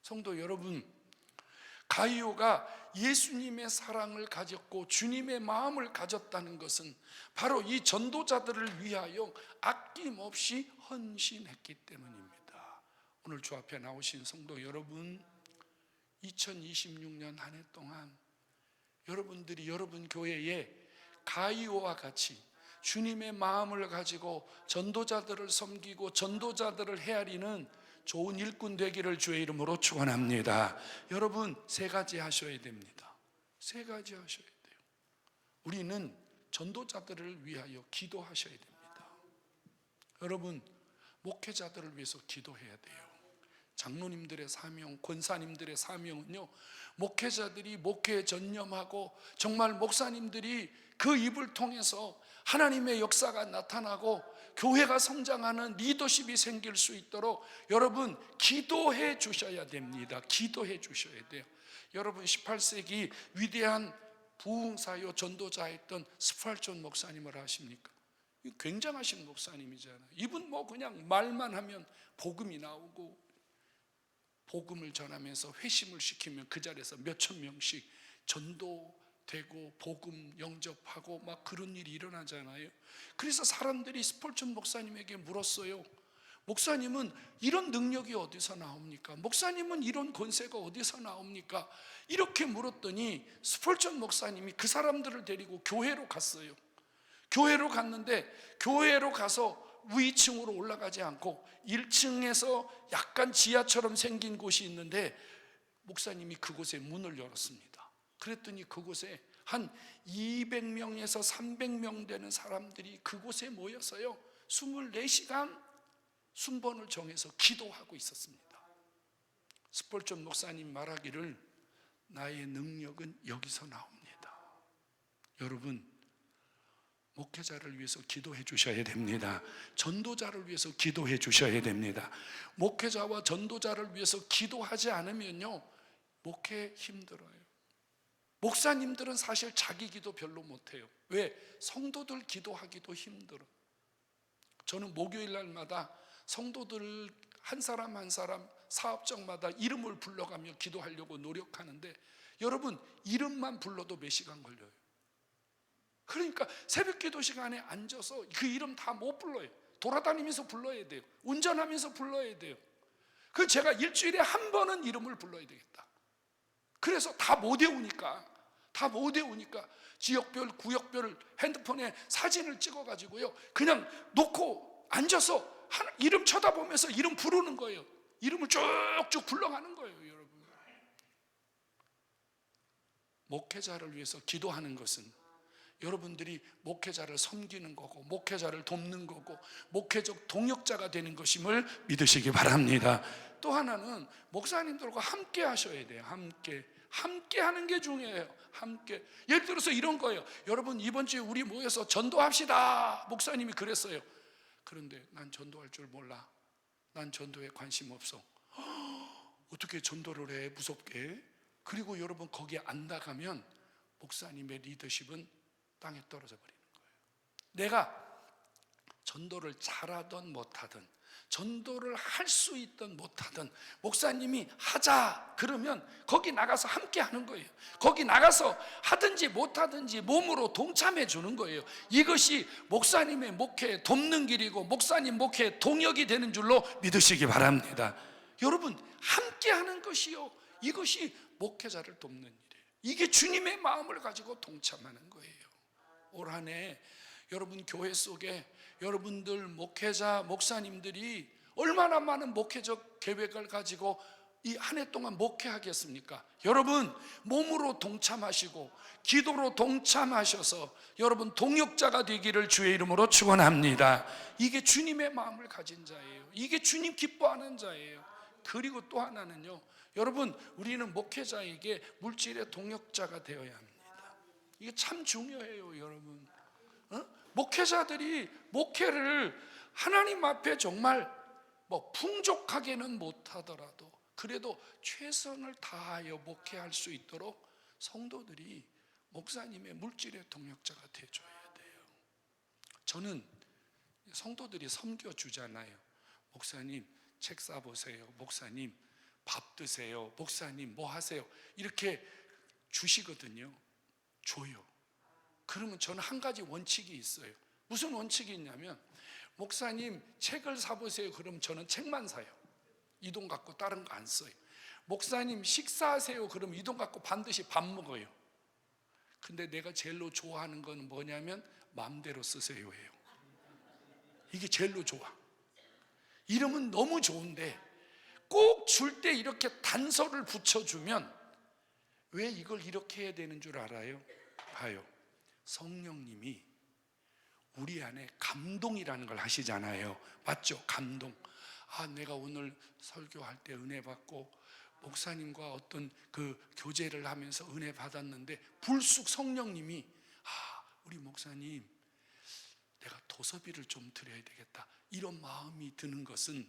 성도 여러분, 가이오가 예수님의 사랑을 가졌고 주님의 마음을 가졌다는 것은 바로 이 전도자들을 위하여 아낌없이 헌신했기 때문입니다. 오늘 주 앞에 나오신 성도 여러분, 2026년 한 해 동안 여러분들이 여러분 교회에 가이오와 같이 주님의 마음을 가지고 전도자들을 섬기고 전도자들을 헤아리는 좋은 일꾼 되기를 주의 이름으로 축원합니다. 여러분 세 가지 하셔야 됩니다. 세 가지 하셔야 돼요. 우리는 전도자들을 위하여 기도하셔야 됩니다. 여러분 목회자들을 위해서 기도해야 돼요. 장로님들의 사명, 권사님들의 사명은요, 목회자들이 목회에 전념하고 정말 목사님들이 그 입을 통해서 하나님의 역사가 나타나고 교회가 성장하는 리더십이 생길 수 있도록 여러분 기도해 주셔야 됩니다. 기도해 주셔야 돼요. 여러분 18세기 위대한 부흥사요 전도자였던 스팔전 목사님을 아십니까? 굉장하신 목사님이잖아요. 이분 뭐 그냥 말만 하면 복음이 나오고 복음을 전하면서 회심을 시키면 그 자리에서 몇천 명씩 전도되고 복음 영접하고 막 그런 일이 일어나잖아요. 그래서 사람들이 스폴전 목사님에게 물었어요. 목사님은 이런 능력이 어디서 나옵니까? 목사님은 이런 권세가 어디서 나옵니까? 이렇게 물었더니 스폴전 목사님이 그 사람들을 데리고 교회로 갔어요. 교회로 갔는데 교회로 가서 위층으로 올라가지 않고 1층에서 약간 지하처럼 생긴 곳이 있는데 목사님이 그곳에 문을 열었습니다. 그랬더니 그곳에 한 200명에서 300명 되는 사람들이 그곳에 모여서요 24시간 순번을 정해서 기도하고 있었습니다. 스폴전 목사님 말하기를 나의 능력은 여기서 나옵니다. 여러분 목회자를 위해서 기도해 주셔야 됩니다. 전도자를 위해서 기도해 주셔야 됩니다. 목회자와 전도자를 위해서 기도하지 않으면요 목회 힘들어요. 목사님들은 사실 자기 기도 별로 못해요. 왜? 성도들 기도하기도 힘들어. 저는 목요일 날마다 성도들 한 사람 한 사람 사업장마다 이름을 불러가며 기도하려고 노력하는데 여러분 이름만 불러도 몇 시간 걸려요. 그러니까 새벽 기도 시간에 앉아서 그 이름 다 못 불러요. 돌아다니면서 불러야 돼요. 운전하면서 불러야 돼요. 그 제가 일주일에 한 번은 이름을 불러야 되겠다. 그래서 다 못 외우니까 지역별 구역별 핸드폰에 사진을 찍어가지고요 그냥 놓고 앉아서 이름 쳐다보면서 이름 부르는 거예요. 이름을 쭉쭉 불러가는 거예요. 여러분 목회자를 위해서 기도하는 것은 여러분들이 목회자를 섬기는 거고 목회자를 돕는 거고 목회적 동역자가 되는 것임을 믿으시기 바랍니다. 또 하나는 목사님들과 함께 하셔야 돼요. 함께 하는 게 중요해요. 함께. 예를 들어서 이런 거예요. 여러분 이번 주에 우리 모여서 전도합시다. 목사님이 그랬어요. 그런데 난 전도할 줄 몰라. 난 전도에 관심 없어. 어떻게 전도를 해? 무섭게. 그리고 여러분 거기에 안 나가면 목사님의 리더십은 땅에 떨어져 버리는 거예요. 내가 전도를 잘하든 못하든 전도를 할 수 있든 못하든 목사님이 하자 그러면 거기 나가서 함께 하는 거예요. 거기 나가서 하든지 못하든지 몸으로 동참해 주는 거예요. 이것이 목사님의 목회에 돕는 길이고 목사님 목회에 동역이 되는 줄로 믿으시기 바랍니다. 여러분, 함께 하는 것이요, 이것이 목회자를 돕는 일이에요. 이게 주님의 마음을 가지고 동참하는 거예요. 올 한 해 여러분 교회 속에 여러분들 목회자, 목사님들이 얼마나 많은 목회적 계획을 가지고 이 한 해 동안 목회하겠습니까? 여러분, 몸으로 동참하시고 기도로 동참하셔서 여러분 동역자가 되기를 주의 이름으로 축원합니다. 이게 주님의 마음을 가진 자예요. 이게 주님 기뻐하는 자예요. 그리고 또 하나는요, 여러분, 우리는 목회자에게 물질의 동역자가 되어야 합니다. 이게 참 중요해요, 여러분. 목회자들이 목회를 하나님 앞에 정말 풍족하게는 못하더라도 그래도 최선을 다하여 목회할 수 있도록 성도들이 목사님의 물질의 동역자가 되어줘야 돼요. 저는 성도들이 섬겨주잖아요. 목사님 책 사보세요, 목사님 밥 드세요, 목사님 뭐 하세요, 이렇게 주시거든요. 줘요. 그러면 저는 한 가지 원칙이 있어요. 무슨 원칙이 있냐면, 목사님 책을 사보세요 그럼 저는 책만 사요. 이 돈 갖고 다른 거 안 써요. 목사님 식사하세요 그럼 이 돈 갖고 반드시 밥 먹어요. 근데 내가 제일로 좋아하는 건 뭐냐면 마음대로 쓰세요 해요. 이게 제일로 좋아. 이러면 너무 좋은데 꼭 줄 때 이렇게 단서를 붙여주면 왜 이걸 이렇게 해야 되는 줄 알아요? 봐요. 성령님이 우리 안에 감동이라는 걸 하시잖아요. 맞죠? 감동. 내가 오늘 설교할 때 은혜 받고 목사님과 어떤 그 교제를 하면서 은혜 받았는데 불쑥 성령님이 우리 목사님 내가 도서비를 좀 드려야 되겠다, 이런 마음이 드는 것은,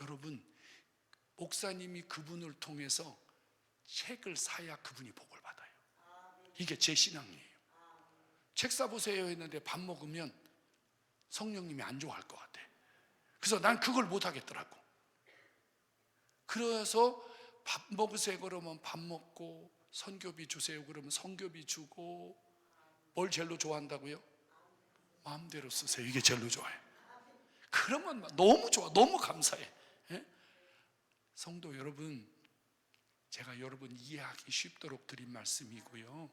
여러분, 목사님이 그분을 통해서 책을 사야 그분이 복을 받아요. 이게 제 신앙이에요. 책 사보세요 했는데 밥 먹으면 성령님이 안 좋아할 것 같아. 그래서 난 그걸 못 하겠더라고. 그래서 밥 먹으세요 그러면 밥 먹고, 선교비 주세요 그러면 선교비 주고. 뭘 제일로 좋아한다고요? 마음대로 쓰세요. 이게 제일로 좋아요. 그러면 너무 좋아, 너무 감사해. 성도 여러분, 제가 여러분 이해하기 쉽도록 드린 말씀이고요.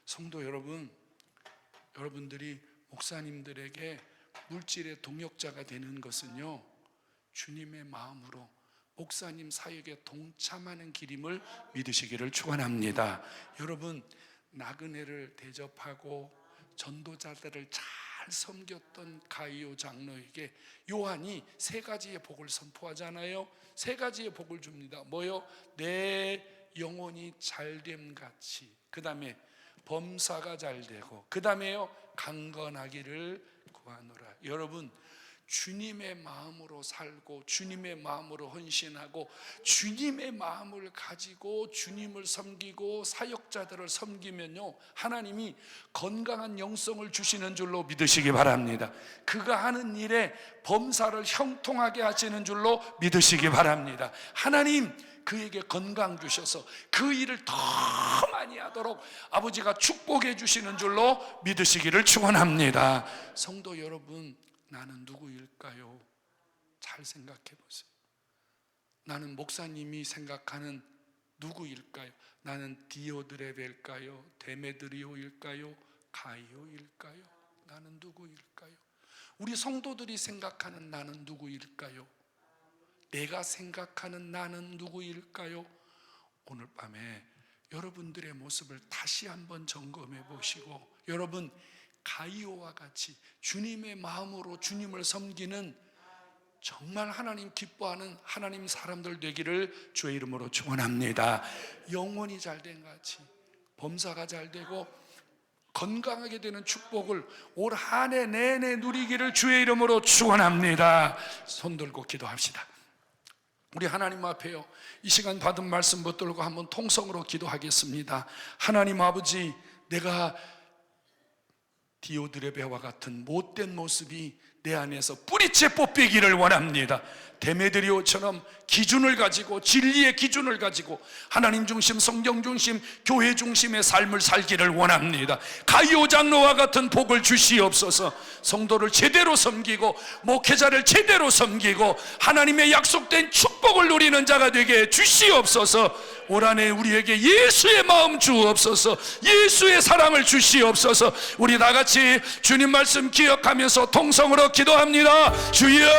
성도 여러분, 여러분들이 목사님들에게 물질의 동역자가 되는 것은요, 주님의 마음으로 목사님 사역에 동참하는 길임을 믿으시기를 축원합니다. 여러분, 나그네를 대접하고 전도자들을 잘 섬겼던 가이오 장로에게 요한이 세 가지의 복을 선포하잖아요. 세 가지의 복을 줍니다. 뭐요? 내 영혼이 잘됨 같이, 그 다음에 범사가 잘 되고, 그 다음에요 강건하기를 구하노라. 여러분, 주님의 마음으로 살고 주님의 마음으로 헌신하고 주님의 마음을 가지고 주님을 섬기고 사역자들을 섬기면요, 하나님이 건강한 영성을 주시는 줄로 믿으시기 바랍니다. 그가 하는 일에 범사를 형통하게 하시는 줄로 믿으시기 바랍니다. 하나님 그에게 건강 주셔서 그 일을 더 많이 하도록 아버지가 축복해 주시는 줄로 믿으시기를 축원합니다. 성도 여러분, 나는 누구일까요? 잘 생각해 보세요. 나는 목사님이 생각하는 누구일까요? 나는 디오드레벨일까요? 데메드리오일까요? 가이오일까요? 나는 누구일까요? 우리 성도들이 생각하는 나는 누구일까요? 내가 생각하는 나는 누구일까요? 오늘 밤에 여러분들의 모습을 다시 한번 점검해 보시고, 여러분 가이오와 같이 주님의 마음으로 주님을 섬기는 정말 하나님 기뻐하는 하나님 사람들 되기를 주의 이름으로 축원합니다. 영혼이 잘된 같이 범사가 잘 되고 건강하게 되는 축복을 올 한 해 내내 누리기를 주의 이름으로 축원합니다. 손 들고 기도합시다. 우리 하나님 앞에요, 이 시간 받은 말씀 붙들고 한번 통성으로 기도하겠습니다. 하나님 아버지, 내가 디오드레베와 같은 못된 모습이 내 안에서 뿌리째 뽑히기를 원합니다. 데메드리오처럼 기준을 가지고, 진리의 기준을 가지고 하나님 중심, 성경 중심, 교회 중심의 삶을 살기를 원합니다. 가이오 장로와 같은 복을 주시옵소서. 성도를 제대로 섬기고 목회자를 제대로 섬기고 하나님의 약속된 축복을 누리는 자가 되게 주시옵소서. 올 한해 우리에게 예수의 마음 주옵소서. 예수의 사랑을 주시옵소서. 우리 다 같이 주님 말씀 기억하면서 통성으로 기도합니다. 주여!